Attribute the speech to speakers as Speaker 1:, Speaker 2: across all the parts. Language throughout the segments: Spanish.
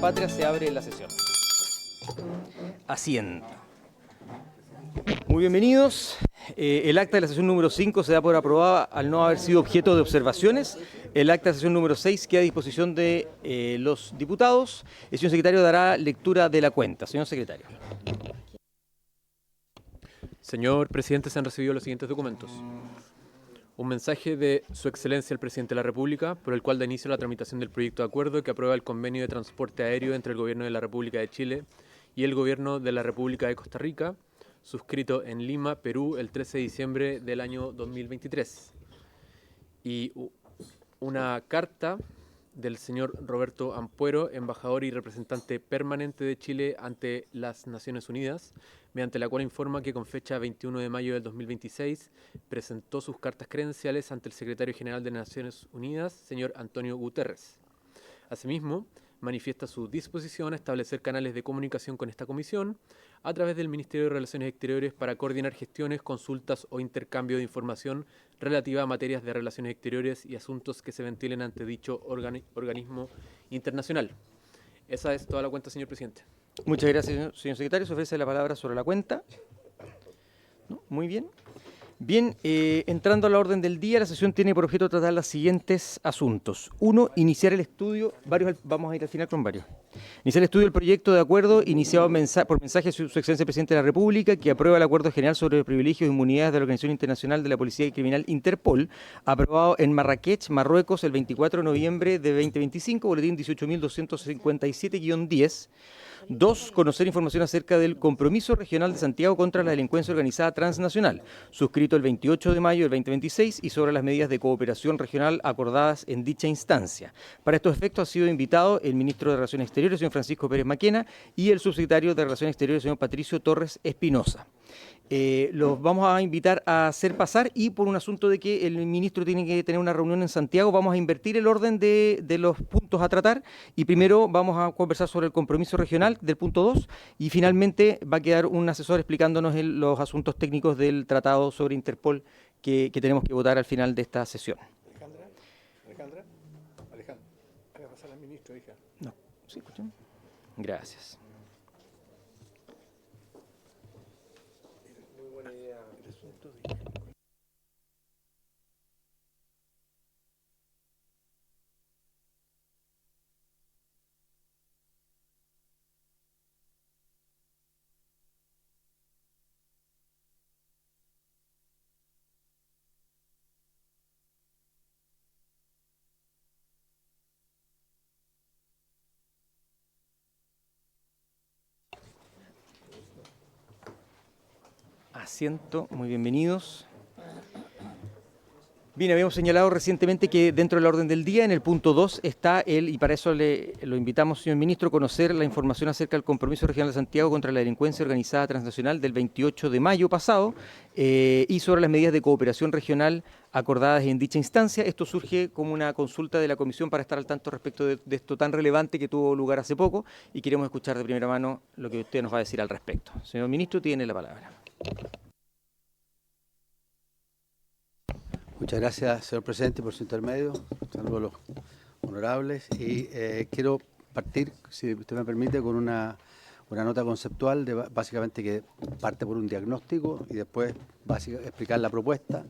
Speaker 1: patria se abre la sesión. Asiento. Muy bienvenidos. El acta de la sesión número 5 se da por aprobada al no haber sido objeto de observaciones. El acta de la sesión número 6 queda a disposición de los diputados. El señor secretario dará lectura de la cuenta. Señor secretario.
Speaker 2: Señor presidente, se han recibido los siguientes documentos. Un mensaje de Su Excelencia el Presidente de la República, por el cual da inicio a la tramitación del proyecto de acuerdo que aprueba el convenio de transporte aéreo entre el Gobierno de la República de Chile y el Gobierno de la República de Costa Rica, suscrito en Lima, Perú, el 13 de diciembre del año 2023. Y una carta del señor Roberto Ampuero, embajador y representante permanente de Chile ante las Naciones Unidas, mediante la cual informa que con fecha 21 de mayo del 2026 presentó sus cartas credenciales ante el secretario general de Naciones Unidas, señor Antonio Guterres. Asimismo, manifiesta su disposición a establecer canales de comunicación con esta comisión a través del Ministerio de Relaciones Exteriores para coordinar gestiones, consultas o intercambio de información relativa a materias de relaciones exteriores y asuntos que se ventilen ante dicho organismo internacional. Esa es toda la cuenta, señor presidente.
Speaker 1: Muchas gracias, señor secretario. Se ofrece la palabra sobre la cuenta. ¿No? Muy bien. Bien, entrando a la orden del día, la sesión tiene por objeto tratar los siguientes asuntos. 1. Iniciar el estudio, vamos a ir al final con varios. Iniciar el estudio del proyecto de acuerdo iniciado por mensaje de Su Excelencia el Presidente de la República, que aprueba el Acuerdo General sobre privilegios e inmunidades de la Organización Internacional de la Policía Criminal Interpol, aprobado en Marrakech, Marruecos, el 24 de noviembre de 2025, boletín 18.257-10. 2. Conocer información acerca del Compromiso Regional de Santiago contra la Delincuencia Organizada Transnacional, suscrito el 28 de mayo del 2026 y sobre las medidas de cooperación regional acordadas en dicha instancia. Para estos efectos ha sido invitado el Ministro de Relaciones Exteriores, señor Francisco Pérez Maquena, y el Subsecretario de Relaciones Exteriores, señor Patricio Torres Espinosa. Los vamos a invitar a hacer pasar y por un asunto de que el ministro tiene que tener una reunión en Santiago, vamos a invertir el orden de los puntos a tratar y primero vamos a conversar sobre el compromiso regional del punto 2 y finalmente va a quedar un asesor explicándonos los asuntos técnicos del tratado sobre Interpol que tenemos que votar al final de esta sesión.
Speaker 3: Alejandra, haga pasar al ministro, hija.
Speaker 1: No, sí, escuchen. Gracias. Asiento, muy bienvenidos. Bien, habíamos señalado recientemente que dentro de la orden del día, en el punto 2, está y para eso lo invitamos, señor ministro, a conocer la información acerca del Compromiso Regional de Santiago contra la Delincuencia Organizada Transnacional del 28 de mayo pasado y sobre las medidas de cooperación regional acordadas en dicha instancia. Esto surge como una consulta de la Comisión para estar al tanto respecto de esto tan relevante que tuvo lugar hace poco y queremos escuchar de primera mano lo que usted nos va a decir al respecto. Señor ministro, tiene la palabra.
Speaker 3: Muchas gracias, señor presidente, por su intermedio. Saludos a los honorables. Y quiero partir, si usted me permite, con una nota conceptual, básicamente que parte por un diagnóstico y después explicar la propuesta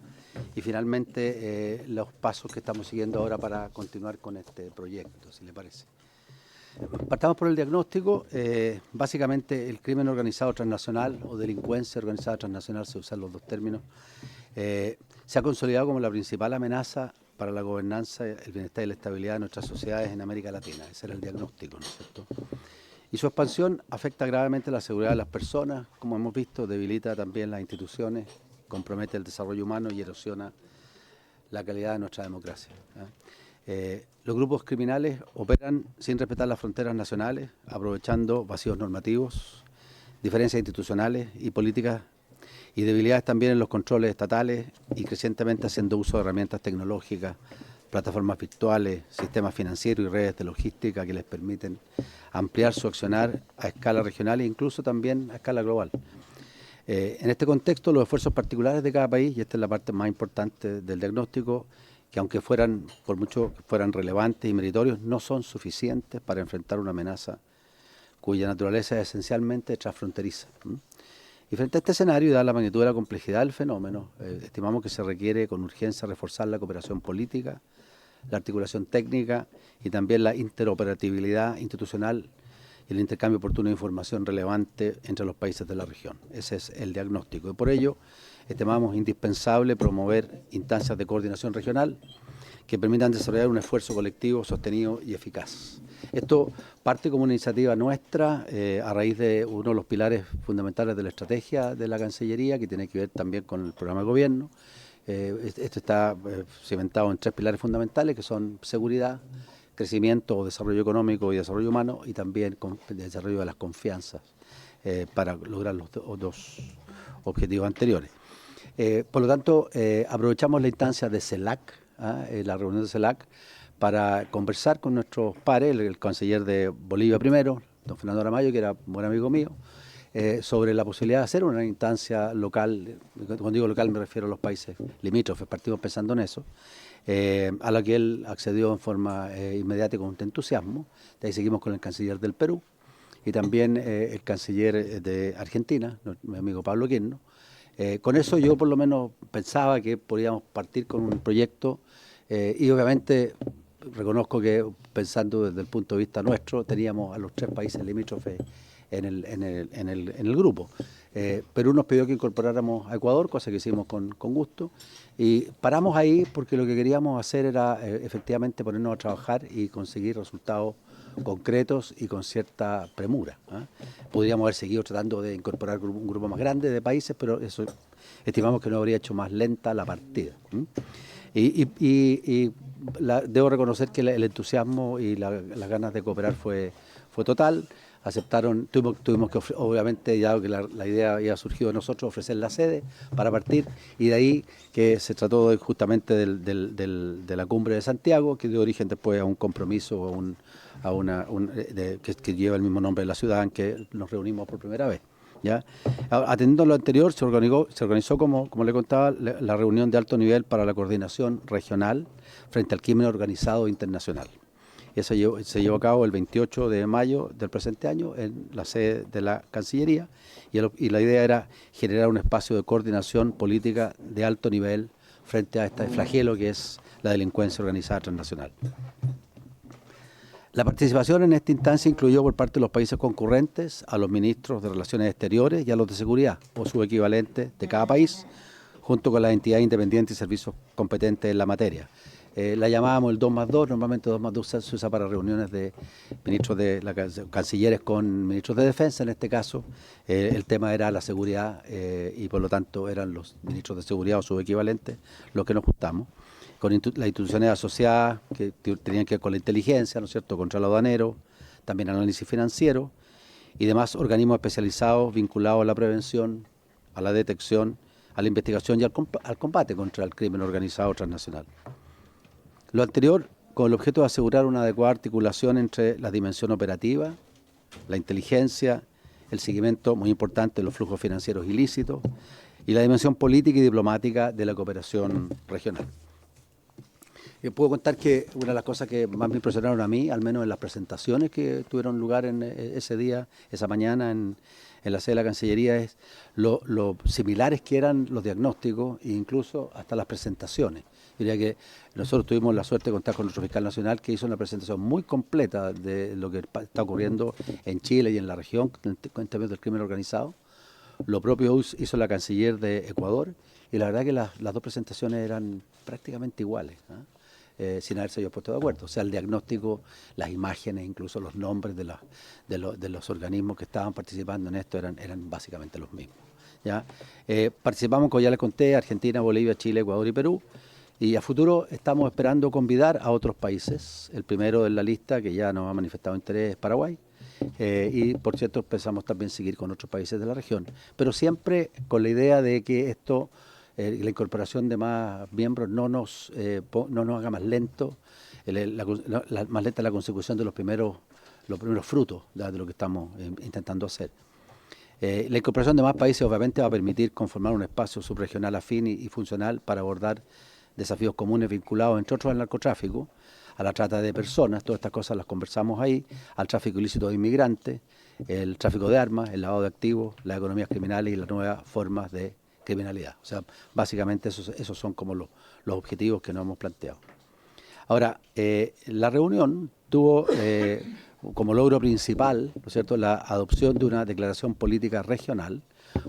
Speaker 3: y finalmente los pasos que estamos siguiendo ahora para continuar con este proyecto, si le parece. Partamos por el diagnóstico. Básicamente el crimen organizado transnacional o delincuencia organizada transnacional, se usan los dos términos, se ha consolidado como la principal amenaza para la gobernanza, el bienestar y la estabilidad de nuestras sociedades en América Latina. Ese era el diagnóstico, ¿no es cierto? Y su expansión afecta gravemente la seguridad de las personas, como hemos visto, debilita también las instituciones, compromete el desarrollo humano y erosiona la calidad de nuestra democracia. Los grupos criminales operan sin respetar las fronteras nacionales, aprovechando vacíos normativos, diferencias institucionales y políticas y debilidades también en los controles estatales y crecientemente haciendo uso de herramientas tecnológicas, plataformas virtuales, sistemas financieros y redes de logística que les permiten ampliar su accionar a escala regional e incluso también a escala global. En este contexto, los esfuerzos particulares de cada país, y esta es la parte más importante del diagnóstico, que aunque por mucho que fueran relevantes y meritorios, no son suficientes para enfrentar una amenaza cuya naturaleza es esencialmente transfronteriza. Y frente a este escenario, y dada la magnitud de la complejidad del fenómeno, estimamos que se requiere con urgencia reforzar la cooperación política, la articulación técnica y también la interoperabilidad institucional y el intercambio oportuno de información relevante entre los países de la región. Ese es el diagnóstico. Y por ello, estimamos indispensable promover instancias de coordinación regional que permitan desarrollar un esfuerzo colectivo sostenido y eficaz. Esto parte como una iniciativa nuestra a raíz de uno de los pilares fundamentales de la estrategia de la Cancillería, que tiene que ver también con el programa de gobierno. Esto está cimentado en 3 pilares fundamentales, que son seguridad, crecimiento o desarrollo económico y desarrollo humano, y también el desarrollo de las confianzas para lograr los 2 objetivos anteriores. Por lo tanto, aprovechamos la instancia de CELAC, la reunión de CELAC, para conversar con nuestros pares, el canciller de Bolivia primero, don Fernando Aramayo, que era un buen amigo mío, sobre la posibilidad de hacer una instancia local. Cuando digo local me refiero a los países limítrofes, partimos pensando en eso, a la que él accedió en forma inmediata y con entusiasmo. De ahí seguimos con el canciller del Perú y también el canciller de Argentina, mi amigo Pablo Quirno. Con eso yo por lo menos pensaba que podíamos partir con un proyecto y obviamente reconozco que pensando desde el punto de vista nuestro teníamos a los 3 países limítrofes en el grupo. Perú nos pidió que incorporáramos a Ecuador, cosa que hicimos con gusto, y paramos ahí porque lo que queríamos hacer era efectivamente ponernos a trabajar y conseguir resultados concretos y con cierta premura. Podríamos haber seguido tratando de incorporar un grupo más grande de países, pero eso estimamos que nos habría hecho más lenta la partida. Debo reconocer que el entusiasmo y las ganas de cooperar fue total. Aceptaron, tuvimos que, obviamente, ya que la idea había surgido de nosotros, ofrecer la sede para partir, y de ahí que se trató justamente de la cumbre de Santiago, que dio origen después a un compromiso, que lleva el mismo nombre de la ciudad en que nos reunimos por primera vez. ¿Ya? Atendiendo a lo anterior, se organizó como le contaba, la reunión de alto nivel para la coordinación regional frente al crimen organizado internacional. Eso se llevó a cabo el 28 de mayo del presente año en la sede de la Cancillería, y la idea era generar un espacio de coordinación política de alto nivel frente a este flagelo que es la delincuencia organizada transnacional. La participación en esta instancia incluyó por parte de los países concurrentes a los ministros de Relaciones Exteriores y a los de Seguridad, o su equivalente de cada país, junto con las entidades independientes y servicios competentes en la materia. La llamábamos el 2+2, normalmente 2+2 se usa para reuniones de ministros cancilleres con ministros de defensa. En este caso, el tema era la seguridad y por lo tanto eran los ministros de seguridad o sus equivalentes los que nos juntamos, con las instituciones asociadas que tenían que ver con la inteligencia, ¿no es cierto?, control aduanero, también análisis financiero y demás organismos especializados vinculados a la prevención, a la detección, a la investigación y al combate contra el crimen organizado transnacional. Lo anterior con el objeto de asegurar una adecuada articulación entre la dimensión operativa, la inteligencia, el seguimiento muy importante de los flujos financieros ilícitos y la dimensión política y diplomática de la cooperación regional. Puedo contar que una de las cosas que más me impresionaron a mí, al menos en las presentaciones que tuvieron lugar en ese día, esa mañana en la sede de la Cancillería, es lo similares que eran los diagnósticos e incluso hasta las presentaciones. Diría que nosotros tuvimos la suerte de contar con nuestro fiscal nacional, que hizo una presentación muy completa de lo que está ocurriendo en Chile y en la región en términos del crimen organizado. Lo propio hizo la canciller de Ecuador, y la verdad que las 2 presentaciones eran prácticamente iguales, sin haberse ellos puesto de acuerdo. O sea, el diagnóstico, las imágenes, incluso los nombres de los organismos que estaban participando en esto eran básicamente los mismos. ¿Ya? Participamos, como ya les conté, Argentina, Bolivia, Chile, Ecuador y Perú. Y a futuro estamos esperando convidar a otros países. El primero en la lista, que ya nos ha manifestado interés, es Paraguay. Y por cierto, pensamos también seguir con otros países de la región. Pero siempre con la idea de que esto, la incorporación de más miembros, no nos haga más lento, más lenta la consecución de los primeros frutos de lo que estamos intentando hacer. La incorporación de más países obviamente va a permitir conformar un espacio subregional afín y funcional para abordar desafíos comunes vinculados, entre otros, al narcotráfico, a la trata de personas. Todas estas cosas las conversamos ahí, al tráfico ilícito de inmigrantes, el tráfico de armas, el lavado de activos, las economías criminales y las nuevas formas de criminalidad. O sea, básicamente esos son como los objetivos que nos hemos planteado. Ahora, la reunión tuvo como logro principal, ¿no es cierto?, la adopción de una declaración política regional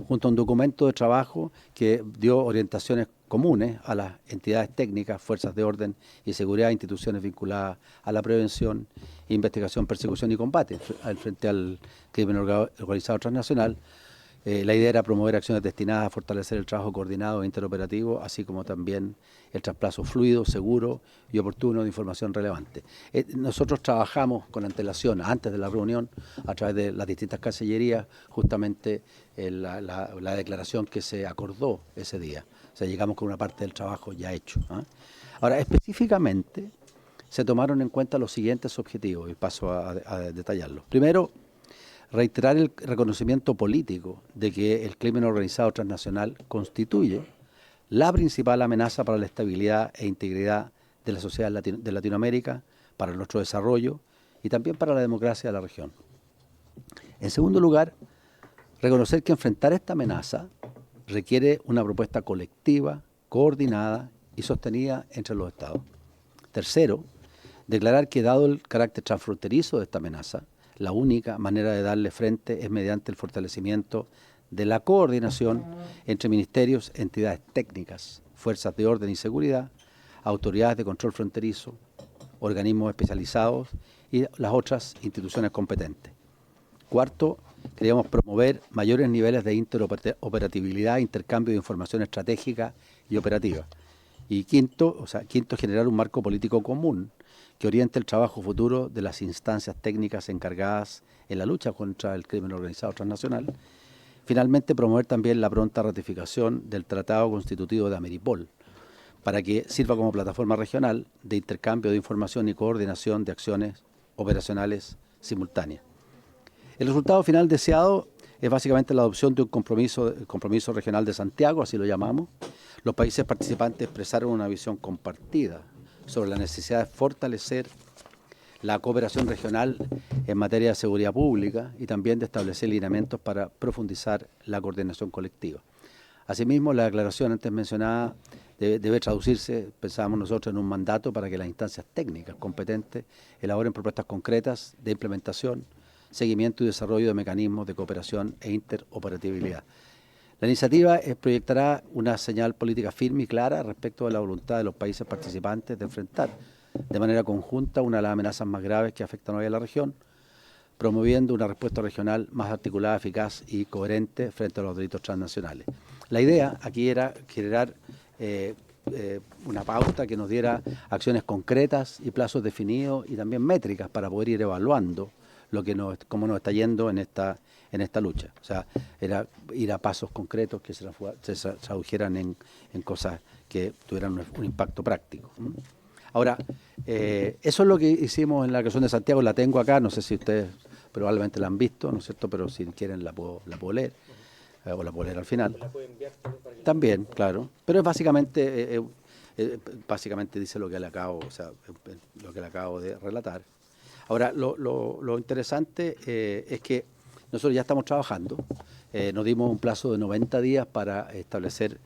Speaker 3: junto a un documento de trabajo que dio orientaciones comunes a las entidades técnicas, fuerzas de orden y seguridad, instituciones vinculadas a la prevención, investigación, persecución y combate frente al crimen organizado transnacional. La idea era promover acciones destinadas a fortalecer el trabajo coordinado e interoperativo, así como también el traspaso fluido, seguro y oportuno de información relevante. Nosotros trabajamos con antelación, antes de la reunión, a través de las distintas cancillerías, justamente la declaración que se acordó ese día. O sea, llegamos con una parte del trabajo ya hecho, ¿eh? Ahora, específicamente, se tomaron en cuenta los siguientes objetivos, y paso a detallarlos. Primero, reiterar el reconocimiento político de que el crimen organizado transnacional constituye la principal amenaza para la estabilidad e integridad de la sociedad de Latinoamérica, para nuestro desarrollo y también para la democracia de la región. En segundo lugar, reconocer que enfrentar esta amenaza requiere una propuesta colectiva, coordinada y sostenida entre los Estados. Tercero, declarar que dado el carácter transfronterizo de esta amenaza, la única manera de darle frente es mediante el fortalecimiento de la coordinación entre ministerios, entidades técnicas, fuerzas de orden y seguridad, autoridades de control fronterizo, organismos especializados y las otras instituciones competentes. Cuarto, queríamos promover mayores niveles de interoperatividad e intercambio de información estratégica y operativa. Y quinto, generar un marco político común que oriente el trabajo futuro de las instancias técnicas encargadas en la lucha contra el crimen organizado transnacional. Finalmente, promover también la pronta ratificación del Tratado Constitutivo de Ameripol, para que sirva como plataforma regional de intercambio de información y coordinación de acciones operacionales simultáneas. El resultado final deseado es básicamente la adopción de un compromiso regional de Santiago, así lo llamamos. Los países participantes expresaron una visión compartida sobre la necesidad de fortalecer la cooperación regional en materia de seguridad pública y también de establecer lineamientos para profundizar la coordinación colectiva. Asimismo, la declaración antes mencionada debe traducirse, pensábamos nosotros, en un mandato para que las instancias técnicas competentes elaboren propuestas concretas de implementación, seguimiento y desarrollo de mecanismos de cooperación e interoperatividad. La iniciativa proyectará una señal política firme y clara respecto de la voluntad de los países participantes de enfrentar de manera conjunta una de las amenazas más graves que afectan hoy a la región, promoviendo una respuesta regional más articulada, eficaz y coherente frente a los delitos transnacionales. La idea aquí era generar una pauta que nos diera acciones concretas y plazos definidos y también métricas para poder ir evaluando cómo nos está yendo en esta lucha. O sea, era ir a pasos concretos que se tradujeran en cosas que tuvieran un impacto práctico. Ahora, eso es lo que hicimos en la declaración de Santiago, la tengo acá, no sé si ustedes probablemente la han visto, ¿no es cierto? Pero si quieren la puedo leer, o la puedo leer al final. También, claro, pero es básicamente dice lo que le acabo, lo que le acabo de relatar. Ahora, lo interesante es que nosotros ya estamos trabajando, nos dimos un plazo de 90 días para establecer,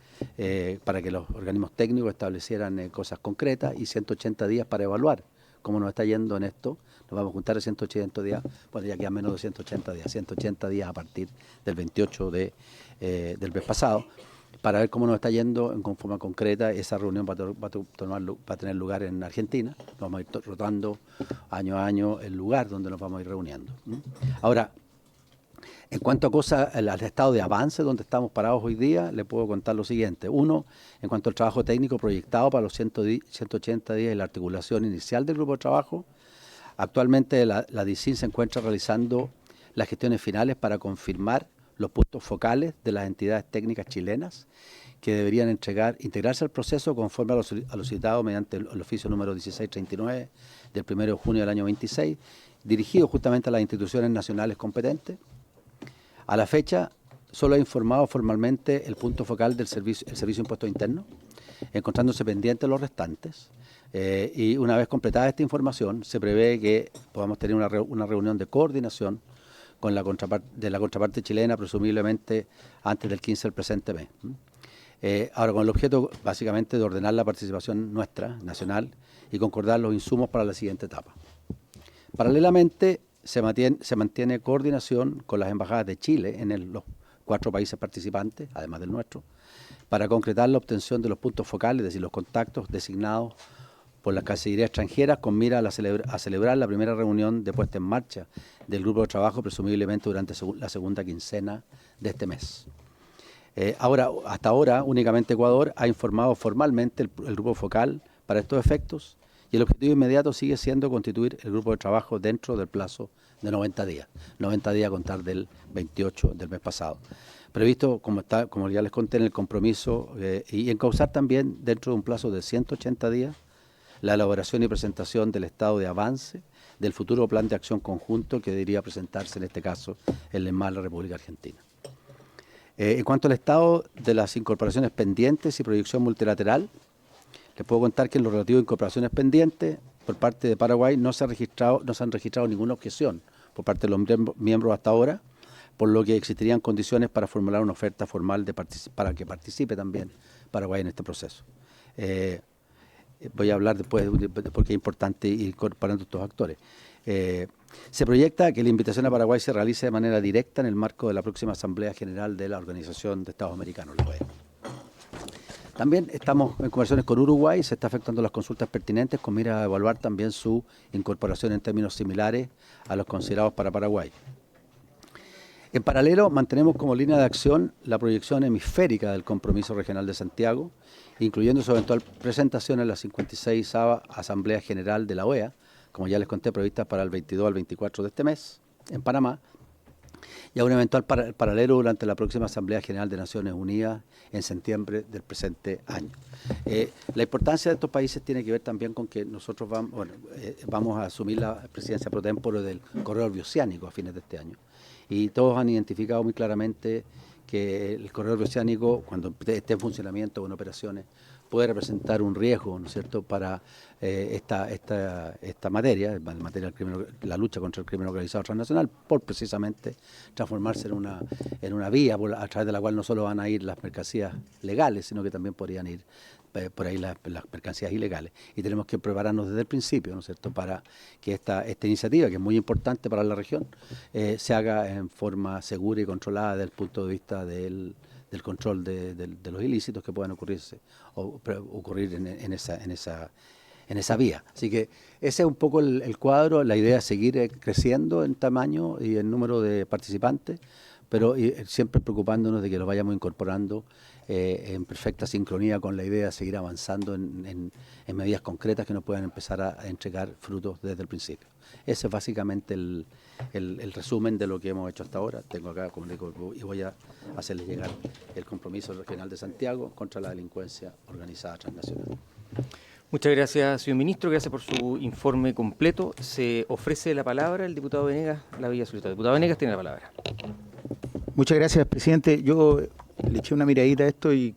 Speaker 3: para que los organismos técnicos establecieran cosas concretas y 180 días para evaluar cómo nos está yendo en esto. Nos vamos a juntar en 180 días, bueno, ya quedan menos de 180 días a partir del 28 del mes pasado, para ver cómo nos está yendo en forma concreta. Esa reunión va a tener lugar en Argentina. Nos vamos a ir rotando año a año el lugar donde nos vamos a ir reuniendo. Ahora, en cuanto a cosas, al estado de avance donde estamos parados hoy día, le puedo contar lo siguiente. Uno, en cuanto al trabajo técnico proyectado para los 180 días y la articulación inicial del grupo de trabajo, actualmente la DICIN se encuentra realizando las gestiones finales para confirmar los puntos focales de las entidades técnicas chilenas que deberían integrarse al proceso conforme a lo citado mediante el oficio número 1639 del 1 de junio del año 26, dirigido justamente a las instituciones nacionales competentes. A la fecha, solo ha informado formalmente el punto focal del servicio de impuestos internos, encontrándose pendientes los restantes. Y una vez completada esta información, se prevé que podamos tener una reunión de coordinación con de la contraparte chilena, presumiblemente antes del 15 del presente mes. Ahora, con el objeto básicamente de ordenar la participación nuestra, nacional, y concordar los insumos para la siguiente etapa. Paralelamente, se mantiene coordinación con las embajadas de Chile en los 4 países participantes, además del nuestro, para concretar la obtención de los puntos focales, es decir, los contactos designados por las Cancillerías extranjeras con mira a celebrar la primera reunión de puesta en marcha del grupo de trabajo, presumiblemente durante la segunda quincena de este mes. Hasta ahora, únicamente Ecuador ha informado formalmente el grupo focal para estos efectos, y el objetivo inmediato sigue siendo constituir el grupo de trabajo dentro del plazo de 90 días. 90 días a contar del 28 del mes pasado. Previsto, como ya les conté, en el compromiso y encauzar también dentro de un plazo de 180 días la elaboración y presentación del estado de avance del futuro plan de acción conjunto que debería presentarse en este caso en la EMMAD de la República Argentina. En cuanto al estado de las incorporaciones pendientes y proyección multilateral, les puedo contar que en lo relativo a incorporaciones pendientes, por parte de Paraguay no se han registrado ninguna objeción por parte de los miembros hasta ahora, por lo que existirían condiciones para formular una oferta formal para que participe también Paraguay en este proceso. Voy a hablar después porque es importante ir incorporando estos actores. Se proyecta que la invitación a Paraguay se realice de manera directa en el marco de la próxima Asamblea General de la Organización de Estados Americanos, la OEA. También estamos en conversaciones con Uruguay, se está efectuando las consultas pertinentes con mira a evaluar también su incorporación en términos similares a los considerados para Paraguay. En paralelo, mantenemos como línea de acción la proyección hemisférica del Compromiso Regional de Santiago, incluyendo su eventual presentación en la 56ª Asamblea General de la OEA, como ya les conté, previstas para el 22 al 24 de este mes, en Panamá, y a un eventual paralelo durante la próxima Asamblea General de Naciones Unidas en septiembre del presente año. La importancia de estos países tiene que ver también con que nosotros vamos a asumir la presidencia pro tempore del corredor bioceánico a fines de este año. Y todos han identificado muy claramente que el corredor bioceánico, cuando esté en funcionamiento o en operaciones, puede representar un riesgo, ¿no es cierto?, para esta materia, la lucha contra el crimen organizado transnacional, por precisamente transformarse en una vía a través de la cual no solo van a ir las mercancías legales, sino que también podrían ir por ahí las mercancías ilegales. Y tenemos que prepararnos desde el principio, ¿no es cierto?, para que esta iniciativa, que es muy importante para la región, se haga en forma segura y controlada desde el punto de vista del control de los ilícitos que puedan ocurrir en esa vía. Así que ese es un poco el cuadro. La idea es seguir creciendo en tamaño y en número de participantes, pero siempre preocupándonos de que los vayamos incorporando en perfecta sincronía con la idea de seguir avanzando en medidas concretas que nos puedan empezar a entregar frutos desde el principio. Ese es básicamente el resumen de lo que hemos hecho hasta ahora. Tengo acá, como digo, y voy a hacerles llegar el Compromiso Regional de Santiago contra la delincuencia organizada transnacional.
Speaker 1: Muchas gracias, señor ministro. Gracias por su informe completo. Se ofrece la palabra el diputado Venegas. La había solicitado. Diputado Venegas tiene la palabra.
Speaker 4: Muchas gracias, presidente. Yo le eché una miradita a esto y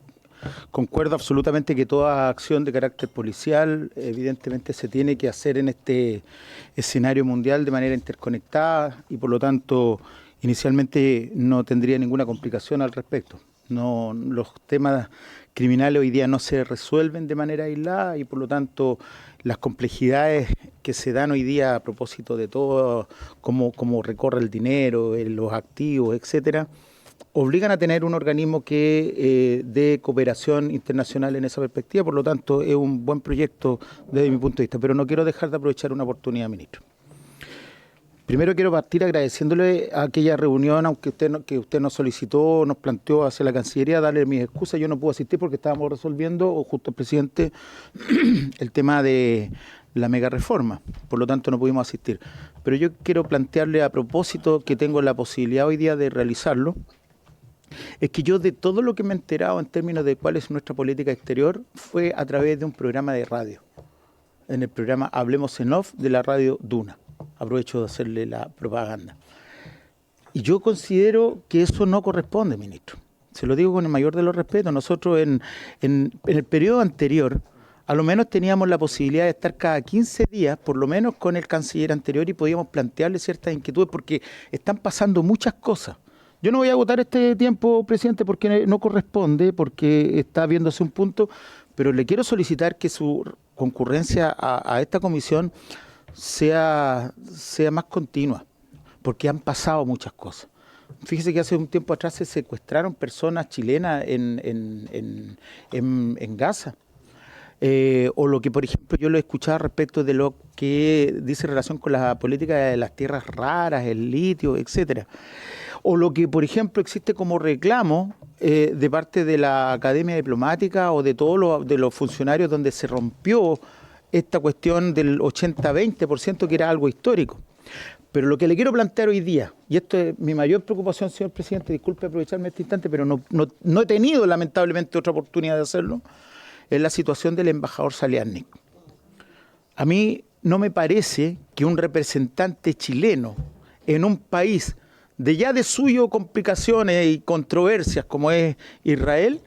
Speaker 4: concuerdo absolutamente que toda acción de carácter policial evidentemente se tiene que hacer en este escenario mundial de manera interconectada y por lo tanto inicialmente no tendría ninguna complicación al respecto. No, los temas criminales hoy día no se resuelven de manera aislada y por lo tanto las complejidades que se dan hoy día a propósito de todo, cómo recorre el dinero, los activos, etcétera, obligan a tener un organismo que dé cooperación internacional en esa perspectiva. Por lo tanto, es un buen proyecto desde mi punto de vista, pero no quiero dejar de aprovechar una oportunidad, ministro. Primero quiero partir agradeciéndole a aquella reunión, aunque usted nos solicitó, nos planteó hacia la Cancillería, darle mis excusas. Yo no pude asistir porque estábamos resolviendo, o justo el presidente, el tema de la mega reforma, por lo tanto no pudimos asistir. Pero yo quiero plantearle a propósito que tengo la posibilidad hoy día de realizarlo, es que yo de todo lo que me he enterado en términos de cuál es nuestra política exterior fue a través de un programa de radio, en el programa Hablemos en Off de la radio Duna. Aprovecho de hacerle la propaganda. Y yo considero que eso no corresponde, ministro. Se lo digo con el mayor de los respetos. Nosotros en el periodo anterior a lo menos teníamos la posibilidad de estar cada 15 días, por lo menos con el canciller anterior, y podíamos plantearle ciertas inquietudes, porque están pasando muchas cosas. Yo no voy a agotar este tiempo, presidente, porque no corresponde, porque está viéndose un punto, pero le quiero solicitar que su concurrencia a esta comisión sea más continua, porque han pasado muchas cosas. Fíjese que hace un tiempo atrás se secuestraron personas chilenas en Gaza. O lo que, por ejemplo, yo lo he escuchado respecto de lo que dice en relación con la política de las tierras raras, el litio, etcétera. O lo que, por ejemplo, existe como reclamo de parte de la Academia Diplomática o de todos los funcionarios, donde se rompió esta cuestión del 80-20%, que era algo histórico. Pero lo que le quiero plantear hoy día, y esto es mi mayor preocupación, señor presidente, disculpe aprovecharme este instante, pero no he tenido lamentablemente otra oportunidad de hacerlo, es la situación del embajador Saliarnik. A mí no me parece que un representante chileno en un país de suyo complicaciones y controversias como es Israel,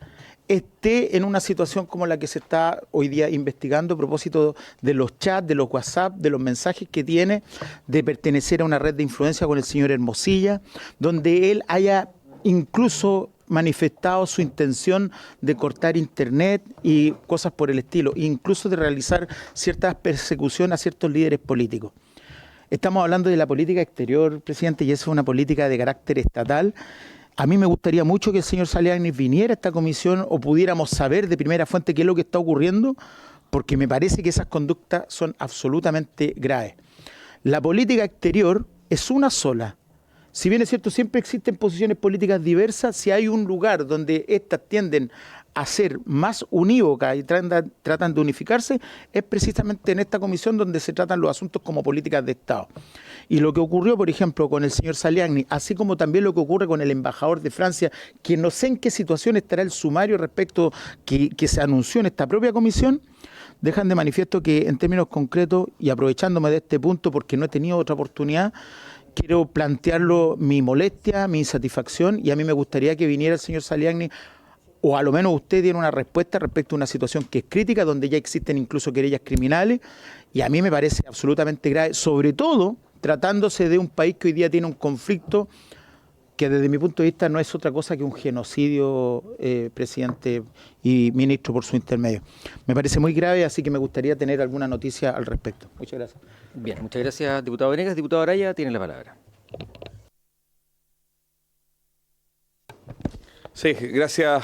Speaker 4: esté en una situación como la que se está hoy día investigando a propósito de los chats, de los WhatsApp, de los mensajes que tiene de pertenecer a una red de influencia con el señor Hermosilla, donde él haya incluso manifestado su intención de cortar internet y cosas por el estilo, incluso de realizar ciertas persecuciones a ciertos líderes políticos. Estamos hablando de la política exterior, presidente, y eso es una política de carácter estatal. A mí me gustaría mucho que el señor Saliarnik viniera a esta comisión o pudiéramos saber de primera fuente qué es lo que está ocurriendo, porque me parece que esas conductas son absolutamente graves. La política exterior es una sola. Si bien es cierto, siempre existen posiciones políticas diversas, si hay un lugar donde éstas tienden a ser más unívocas y tratan de unificarse, es precisamente en esta comisión donde se tratan los asuntos como políticas de Estado. Y lo que ocurrió, por ejemplo, con el señor Saliarnik, así como también lo que ocurre con el embajador de Francia, que no sé en qué situación estará el sumario respecto que se anunció en esta propia comisión, dejan de manifiesto que en términos concretos, y aprovechándome de este punto porque no he tenido otra oportunidad, quiero plantearlo mi molestia, mi insatisfacción, y a mí me gustaría que viniera el señor Saliarnik, o a lo menos usted diera una respuesta respecto a una situación que es crítica, donde ya existen incluso querellas criminales, y a mí me parece absolutamente grave, sobre todo tratándose de un país que hoy día tiene un conflicto que desde mi punto de vista no es otra cosa que un genocidio, presidente y ministro, por su intermedio. Me parece muy grave, así que me gustaría tener alguna noticia al respecto. Muchas gracias.
Speaker 1: Bien, muchas gracias, diputado Venegas. Diputado Araya, tiene la palabra.
Speaker 5: Sí, gracias,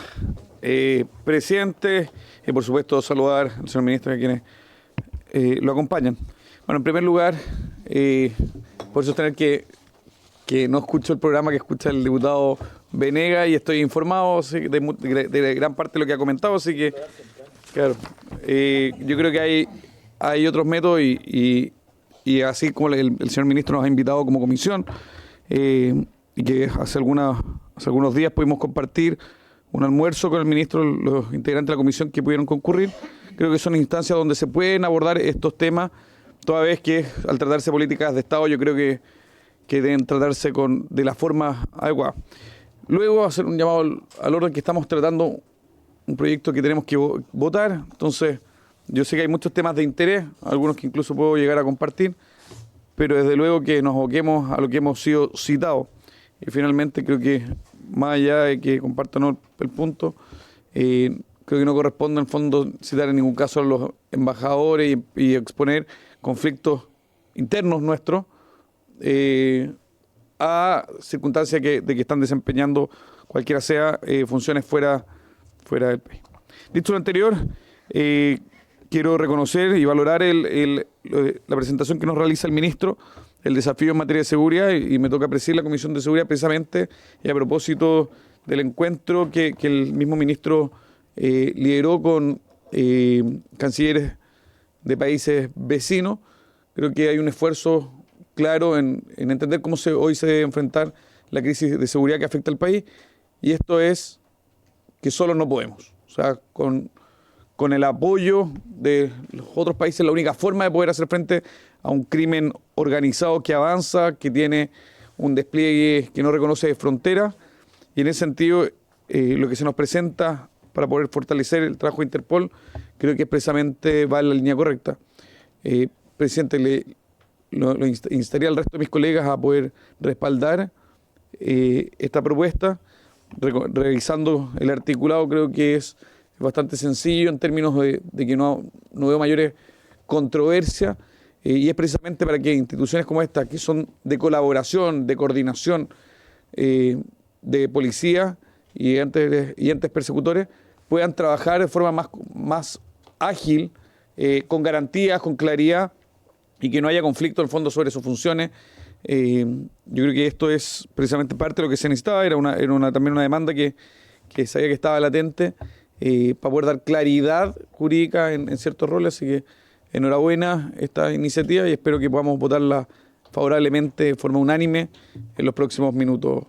Speaker 5: presidente. Y por supuesto saludar al señor ministro y a quienes lo acompañan. Bueno, en primer lugar, por sostener que no escucho el programa que escucha el diputado Venegas y estoy informado de gran parte de lo que ha comentado, así que, claro, yo creo que hay otros métodos y así como el señor ministro nos ha invitado como comisión, y que hace algunos días pudimos compartir un almuerzo con el ministro, los integrantes de la comisión que pudieron concurrir. Creo que son instancias donde se pueden abordar estos temas, toda vez que al tratarse de políticas de Estado yo creo que deben tratarse de la forma adecuada. Luego hacer un llamado al orden que estamos tratando un proyecto que tenemos que votar. Entonces, yo sé que hay muchos temas de interés, algunos que incluso puedo llegar a compartir, pero desde luego que nos aboquemos a lo que hemos sido citados. Y finalmente creo que, más allá de que compartan el punto, creo que no corresponde en fondo citar en ningún caso a los embajadores y exponer conflictos internos nuestros a circunstancias de que están desempeñando cualquiera sea funciones fuera del país. Dicho lo anterior, quiero reconocer y valorar la presentación que nos realiza el ministro, el desafío en materia de seguridad, y me toca presidir la Comisión de Seguridad precisamente y a propósito del encuentro que el mismo ministro lideró con cancilleres de países vecinos. Creo que hay un esfuerzo claro en entender cómo hoy se debe enfrentar la crisis de seguridad que afecta al país, y esto es que solo no podemos. O sea, con el apoyo de los otros países, la única forma de poder hacer frente a un crimen organizado que avanza, que tiene un despliegue que no reconoce fronteras, y en ese sentido lo que se nos presenta para poder fortalecer el trabajo de Interpol, creo que expresamente va en la línea correcta. Presidente, lo instaría al resto de mis colegas a poder respaldar esta propuesta. Revisando el articulado, creo que es bastante sencillo en términos de que no veo mayores controversias, y es precisamente para que instituciones como esta, que son de colaboración, de coordinación de policía y entes persecutores, puedan trabajar de forma más ágil, con garantías, con claridad, y que no haya conflicto en el fondo sobre sus funciones. Yo creo que esto es precisamente parte de lo que se necesitaba, era también una demanda que sabía que estaba latente, para poder dar claridad jurídica en ciertos roles. Así que enhorabuena esta iniciativa y espero que podamos votarla favorablemente de forma unánime en los próximos minutos,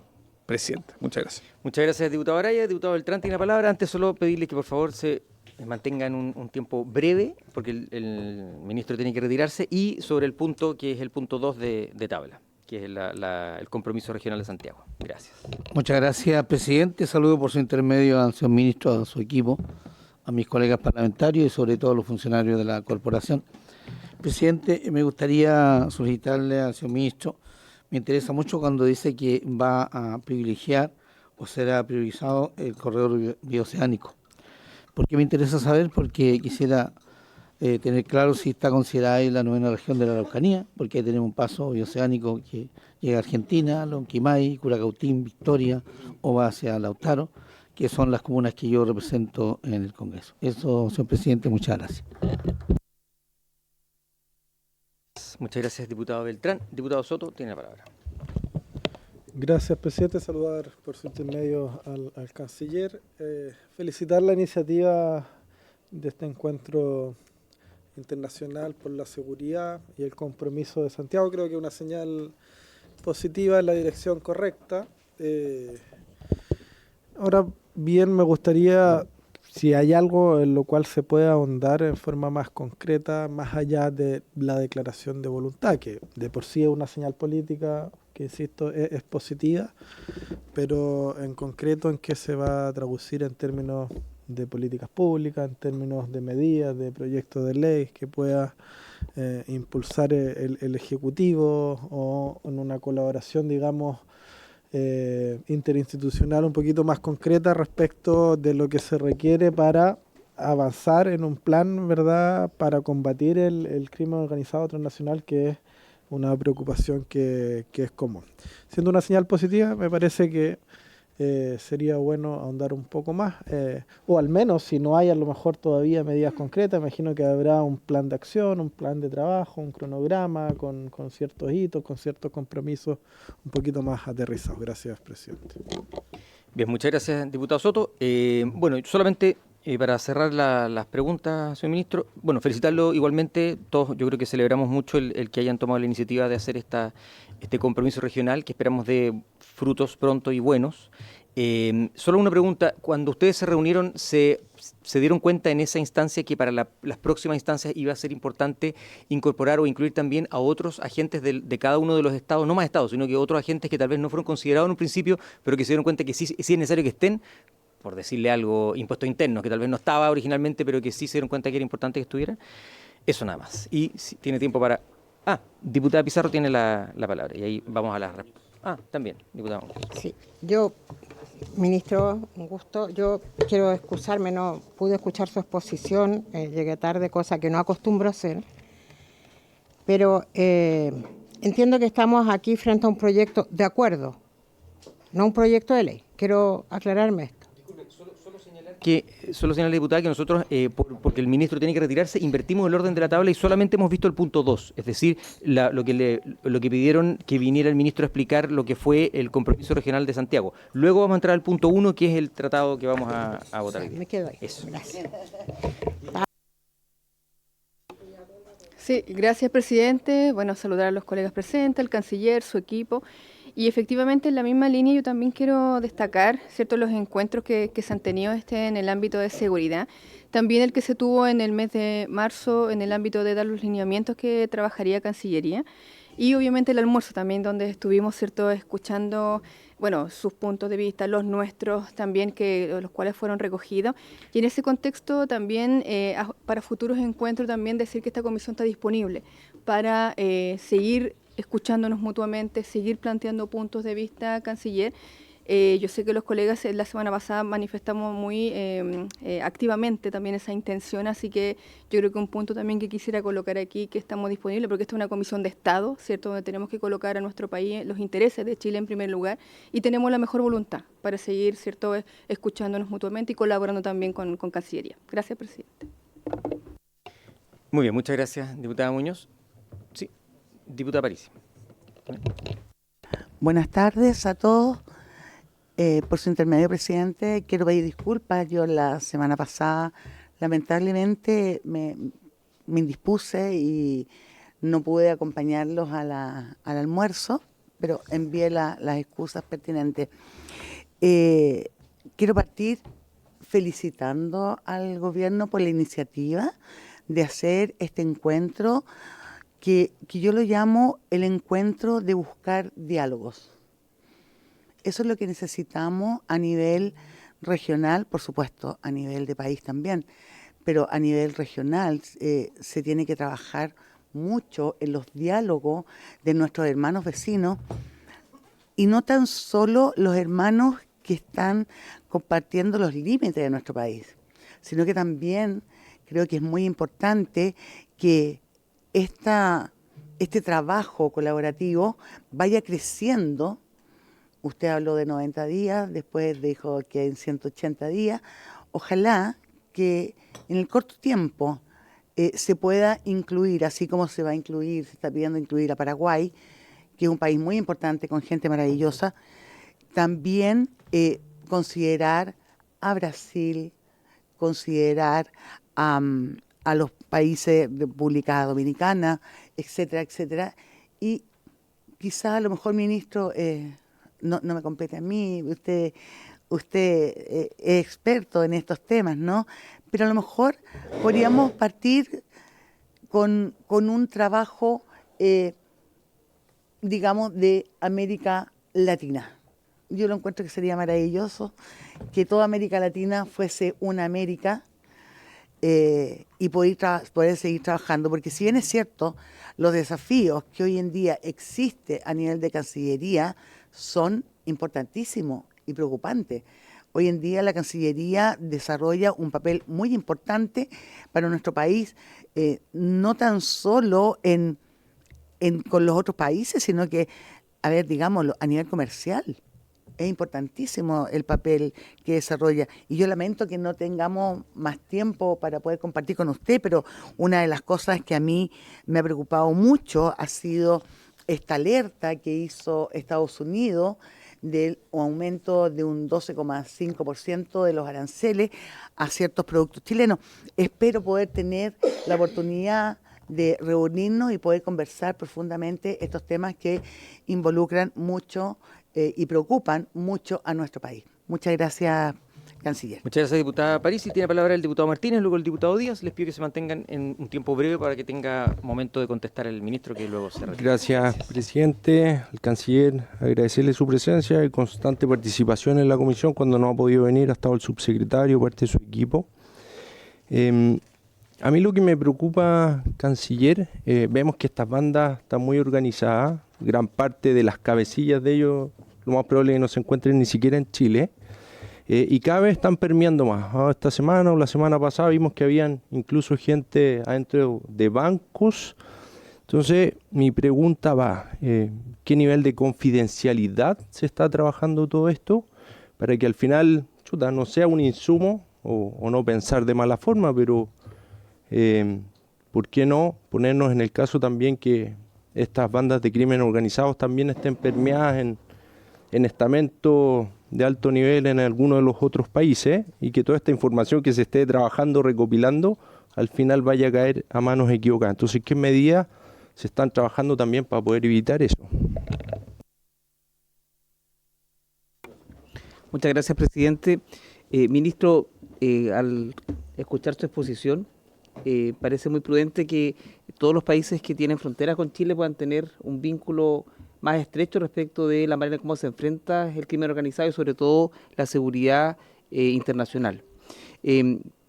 Speaker 5: presidente. Muchas gracias.
Speaker 1: Muchas gracias, diputado Araya. Diputado Beltrán tiene la palabra. Antes solo pedirles que por favor se mantengan un tiempo breve, porque el ministro tiene que retirarse, y sobre el punto que es el punto 2 de tabla, que es el compromiso regional de Santiago. Gracias.
Speaker 6: Muchas gracias, presidente. Saludo por su intermedio al señor ministro, a su equipo, a mis colegas parlamentarios y sobre todo a los funcionarios de la corporación. Presidente, me gustaría solicitarle al señor ministro, me interesa mucho cuando dice que va a privilegiar o será priorizado el corredor bioceánico. ¿Por qué me interesa saber? Porque quisiera tener claro si está considerada ahí la 9ª región de la Araucanía, porque ahí tenemos un paso bioceánico que llega a Argentina, Lonquimay, Curacautín, Victoria, o va hacia Lautaro, que son las comunas que yo represento en el Congreso. Eso, señor presidente, muchas gracias.
Speaker 1: Muchas gracias, diputado Beltrán. Diputado Soto, tiene la palabra.
Speaker 7: Gracias, presidente. Saludar por su intermedio al canciller. Felicitar la iniciativa de este encuentro internacional por la seguridad y el compromiso de Santiago. Creo que es una señal positiva en la dirección correcta. Ahora bien, me gustaría, si hay algo en lo cual se pueda ahondar en forma más concreta, más allá de la declaración de voluntad, que de por sí es una señal política que, insisto, es positiva, pero en concreto en qué se va a traducir en términos de políticas públicas, en términos de medidas, de proyectos de ley que pueda impulsar el Ejecutivo, o en una colaboración, digamos, interinstitucional un poquito más concreta respecto de lo que se requiere para avanzar en un plan, ¿verdad?, para combatir el crimen organizado transnacional, que es una preocupación que es común. Siendo una señal positiva, me parece que sería bueno ahondar un poco más, o al menos, si no hay a lo mejor todavía medidas concretas, imagino que habrá un plan de acción, un plan de trabajo, un cronograma con ciertos hitos, con ciertos compromisos un poquito más aterrizados. Gracias, presidente.
Speaker 1: Bien, muchas gracias, diputado Soto. Bueno, solamente para cerrar las preguntas, señor ministro, bueno, felicitarlo igualmente. Todos yo creo que celebramos mucho el que hayan tomado la iniciativa de hacer este compromiso regional, que esperamos de frutos pronto y buenos. Solo una pregunta: cuando ustedes se reunieron, ¿se dieron cuenta en esa instancia que para las próximas instancias iba a ser importante incorporar o incluir también a otros agentes de cada uno de los estados, no más estados, sino que otros agentes que tal vez no fueron considerados en un principio, pero que se dieron cuenta que sí es necesario que estén, por decirle algo, impuestos internos, que tal vez no estaba originalmente, pero que sí se dieron cuenta que era importante que estuvieran? Eso nada más. Y si tiene tiempo para... diputada Pizarro tiene la palabra, y ahí vamos a la... también, diputado.
Speaker 8: Sí, yo, ministro, un gusto. Yo quiero excusarme, no pude escuchar su exposición, llegué tarde, cosa que no acostumbro a hacer, pero entiendo que estamos aquí frente a un proyecto de acuerdo, no un proyecto de ley. Quiero aclararme esto.
Speaker 1: Solo señalar, diputada, que nosotros, porque el ministro tiene que retirarse, invertimos el orden de la tabla y solamente hemos visto el punto 2, es decir, lo que pidieron que viniera el ministro a explicar lo que fue el compromiso regional de Santiago. Luego vamos a entrar al punto 1, que es el tratado que vamos a votar hoy día.
Speaker 8: Me quedo ahí.
Speaker 1: Eso.
Speaker 8: Gracias.
Speaker 9: Sí, gracias, presidente. Bueno, saludar a los colegas presentes, al canciller, su equipo. Y efectivamente, en la misma línea, yo también quiero destacar, ¿cierto?, los encuentros que se han tenido en el ámbito de seguridad. También el que se tuvo en el mes de marzo en el ámbito de dar los lineamientos que trabajaría Cancillería. y obviamente el almuerzo también, donde estuvimos, ¿cierto?, escuchando, bueno, sus puntos de vista, los nuestros también, los cuales fueron recogidos. Y en ese contexto también, para futuros encuentros, también decir que esta comisión está disponible para seguir escuchándonos mutuamente, seguir planteando puntos de vista, canciller. Yo sé que los colegas la semana pasada manifestamos muy activamente también esa intención, así que yo creo que un punto también que quisiera colocar aquí, que estamos disponibles, porque esta es una comisión de Estado, ¿cierto?, donde tenemos que colocar a nuestro país los intereses de Chile en primer lugar, y tenemos la mejor voluntad para seguir, ¿cierto?, escuchándonos mutuamente y colaborando también con Cancillería. Gracias, presidente.
Speaker 1: Muy bien, muchas gracias, diputada Muñoz. Sí, diputada Parisi.
Speaker 10: Buenas tardes a todos. Por su intermedio, presidente, quiero pedir disculpas. Yo la semana pasada, lamentablemente, me indispuse y no pude acompañarlos al almuerzo, pero envié las excusas pertinentes. Quiero partir felicitando al gobierno por la iniciativa de hacer este encuentro que yo lo llamo el encuentro de buscar diálogos. Eso es lo que necesitamos a nivel regional, por supuesto, a nivel de país también, pero a nivel regional se tiene que trabajar mucho en los diálogos de nuestros hermanos vecinos, y no tan solo los hermanos que están compartiendo los límites de nuestro país, sino que también creo que es muy importante que este trabajo colaborativo vaya creciendo. Usted habló de 90 días, después dijo que en 180 días. Ojalá que en el corto tiempo se pueda incluir, así como se va a incluir, se está pidiendo incluir a Paraguay, que es un país muy importante con gente maravillosa, también considerar a Brasil, considerar a los países de República Dominicana, etcétera, etcétera. Y quizá a lo mejor, ministro, no me compete a mí, usted es experto en estos temas, ¿no? Pero a lo mejor podríamos partir con un trabajo, digamos, de América Latina. Yo lo encuentro que sería maravilloso que toda América Latina fuese una América, y poder seguir trabajando, porque si bien es cierto, los desafíos que hoy en día existen a nivel de Cancillería son importantísimos y preocupantes. Hoy en día la Cancillería desarrolla un papel muy importante para nuestro país, no tan solo con los otros países, sino que, digámoslo, a nivel comercial. Es importantísimo el papel que desarrolla. Y yo lamento que no tengamos más tiempo para poder compartir con usted, pero una de las cosas que a mí me ha preocupado mucho ha sido esta alerta que hizo Estados Unidos del aumento de un 12,5% de los aranceles a ciertos productos chilenos. Espero poder tener la oportunidad de reunirnos y poder conversar profundamente estos temas que involucran mucho y preocupan mucho a nuestro país. Muchas gracias, canciller.
Speaker 1: Muchas gracias, diputada Parisi. Tiene la palabra el diputado Martínez, luego el diputado Díaz. Les pido que se mantengan en un tiempo breve para que tenga momento de contestar al ministro, que luego se retire.
Speaker 11: Gracias, presidente. Al canciller, agradecerle su presencia y constante participación en la comisión. Cuando no ha podido venir, ha estado el subsecretario, parte de su equipo. A mí lo que me preocupa, canciller, vemos que estas bandas están muy organizadas. Gran parte de las cabecillas de ellos, lo más probable es que no se encuentren ni siquiera en Chile. Y cada vez están permeando más. Esta semana o la semana pasada vimos que habían incluso gente adentro de bancos. Entonces, mi pregunta va, ¿qué nivel de confidencialidad se está trabajando todo esto? Para que al final, no sea un insumo, o no pensar de mala forma, pero ¿por qué no ponernos en el caso también que estas bandas de crimen organizados también estén permeadas en estamentos de alto nivel en algunos de los otros países, y que toda esta información que se esté trabajando, recopilando, al final vaya a caer a manos equivocadas? Entonces, ¿qué medidas se están trabajando también para poder evitar eso?
Speaker 12: Muchas gracias, presidente. Ministro, al escuchar su exposición, parece muy prudente que
Speaker 6: todos los países que tienen fronteras con Chile puedan tener un vínculo más estrecho respecto de la manera en cómo se enfrenta el crimen organizado y sobre todo la seguridad internacional.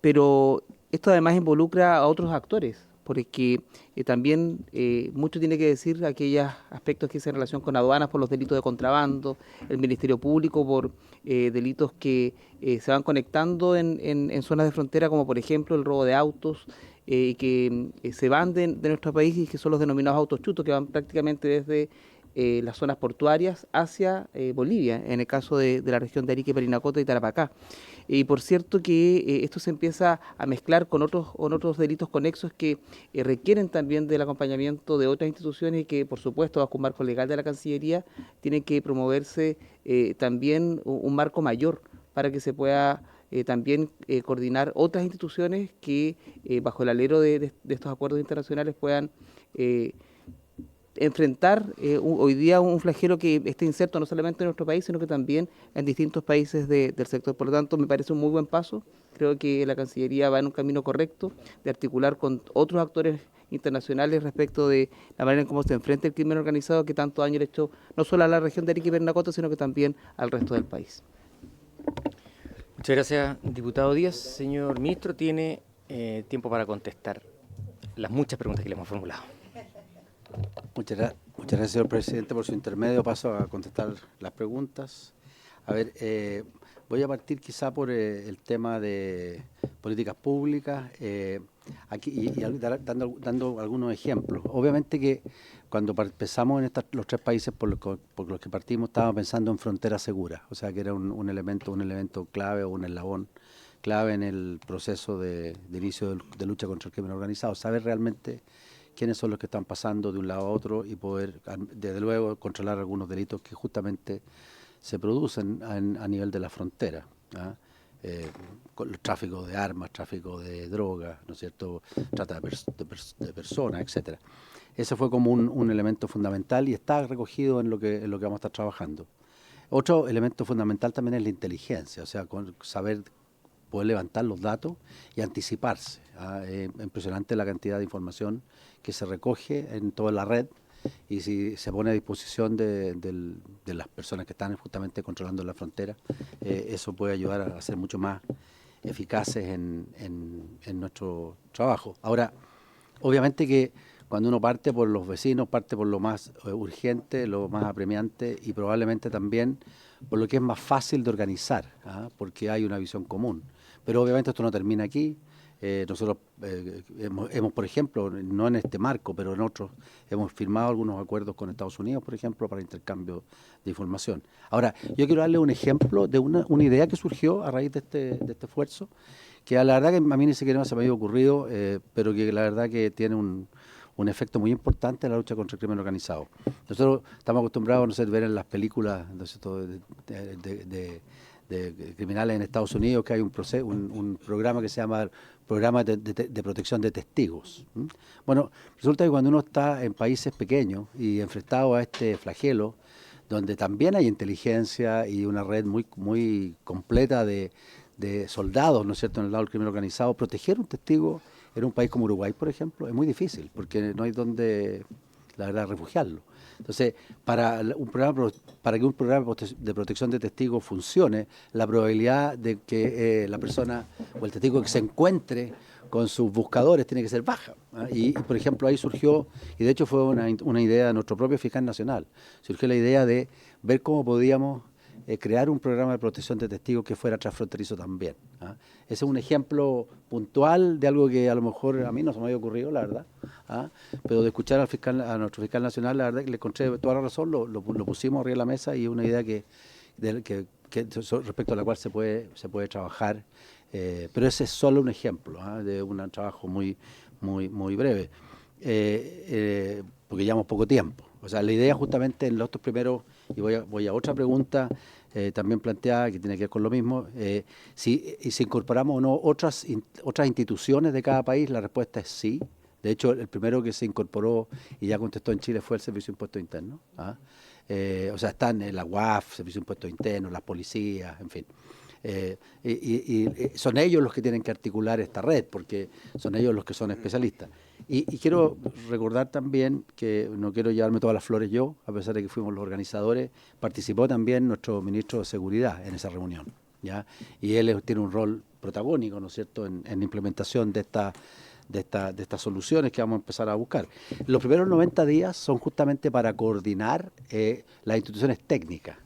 Speaker 6: Pero esto además involucra a otros actores, porque también mucho tiene que decir aquellos aspectos que se en relación con aduanas por los delitos de contrabando, el Ministerio Público por delitos que se van conectando en zonas de frontera, como por ejemplo el robo de autos, que se van de nuestro país y que son los denominados autos chutos, que van prácticamente desde las zonas portuarias hacia Bolivia, en el caso de la región de Arica, Parinacota y Tarapacá. Y por cierto que esto se empieza a mezclar con otros delitos conexos que requieren también del acompañamiento de otras instituciones y que, por supuesto, bajo un marco legal de la Cancillería, tiene que promoverse también un marco mayor para que se pueda también coordinar otras instituciones que, bajo el alero de estos acuerdos internacionales, puedan enfrentar hoy día un flagelo que está inserto no solamente en nuestro país, sino que también en distintos países del sector. Por lo tanto, me parece un muy buen paso. Creo que la Cancillería va en un camino correcto de articular con otros actores internacionales respecto de la manera en cómo se enfrenta el crimen organizado que tanto daño le ha hecho no solo a la región de Arica y Parinacota, sino que también al resto del país.
Speaker 1: Muchas gracias, diputado Díaz. Señor ministro, tiene tiempo para contestar las muchas preguntas que le hemos formulado.
Speaker 3: Muchas gracias, señor presidente, por su intermedio. Paso a contestar las preguntas. A ver, voy a partir quizá por el tema de políticas públicas, aquí y dando algunos ejemplos. Obviamente que cuando empezamos en los tres países por los que partimos, estábamos pensando en frontera segura, o sea que era un elemento clave o un eslabón clave en el proceso de inicio de lucha contra el crimen organizado, saber realmente quiénes son los que están pasando de un lado a otro y poder, desde luego, controlar algunos delitos que justamente se producen a nivel de la frontera, con el tráfico de armas, tráfico de drogas, ¿no es cierto?, trata de personas, etcétera. Ese fue como un elemento fundamental y está recogido en lo que vamos a estar trabajando. Otro elemento fundamental también es la inteligencia, o sea, saber poder levantar los datos y anticiparse. Es impresionante la cantidad de información que se recoge en toda la red y si se pone a disposición de las personas que están justamente controlando la frontera, eso puede ayudar a ser mucho más eficaces en nuestro trabajo. Ahora, obviamente que cuando uno parte por los vecinos, parte por lo más urgente, lo más apremiante y probablemente también por lo que es más fácil de organizar, porque hay una visión común. Pero obviamente esto no termina aquí. Nosotros hemos, por ejemplo, no en este marco, pero en otros, hemos firmado algunos acuerdos con Estados Unidos, por ejemplo, para intercambio de información. Ahora, yo quiero darle un ejemplo de una idea que surgió a raíz de este esfuerzo, que la verdad que a mí ni siquiera se me había ocurrido, pero que la verdad que tiene un efecto muy importante en la lucha contra el crimen organizado. Nosotros estamos acostumbrados, no sé, ver en las películas de criminales en Estados Unidos que hay un programa que se llama Programa de Protección de Testigos. Bueno, resulta que cuando uno está en países pequeños y enfrentado a este flagelo, donde también hay inteligencia y una red muy completa de soldados, ¿no es cierto?, en el lado del crimen organizado, proteger un testigo en un país como Uruguay, por ejemplo, es muy difícil, porque no hay donde, la verdad, refugiarlo. Entonces, para que un programa de protección de testigos funcione, la probabilidad de que la persona o el testigo que se encuentre con sus buscadores tiene que ser baja. Y, por ejemplo, ahí surgió, y de hecho fue una idea de nuestro propio fiscal nacional, surgió la idea de ver cómo podíamos crear un programa de protección de testigos que fuera transfronterizo también. Ese es un ejemplo puntual de algo que a lo mejor a mí no se me había ocurrido, la verdad. Pero de escuchar a nuestro fiscal nacional, la verdad que le encontré toda la razón, lo pusimos arriba de la mesa y es una idea que respecto a la cual se puede trabajar. Pero ese es solo un ejemplo de un trabajo muy breve, porque llevamos poco tiempo. O sea, la idea justamente en los otros primeros, y voy a otra pregunta también planteada que tiene que ver con lo mismo, si incorporamos o no otras instituciones de cada país, la respuesta es sí. De hecho, el primero que se incorporó y ya contestó en Chile fue el Servicio de Impuestos Internos. O sea, están en la UAF, Servicio de Impuestos Internos, las policías, en fin. Y son ellos los que tienen que articular esta red, porque son ellos los que son especialistas. Y quiero recordar también que no quiero llevarme todas las flores yo, a pesar de que fuimos los organizadores, participó también nuestro ministro de Seguridad en esa reunión, ¿ya? Y él tiene un rol protagónico, ¿no es cierto?, en la implementación de estas soluciones que vamos a empezar a buscar. Los primeros 90 días son justamente para coordinar las instituciones técnicas,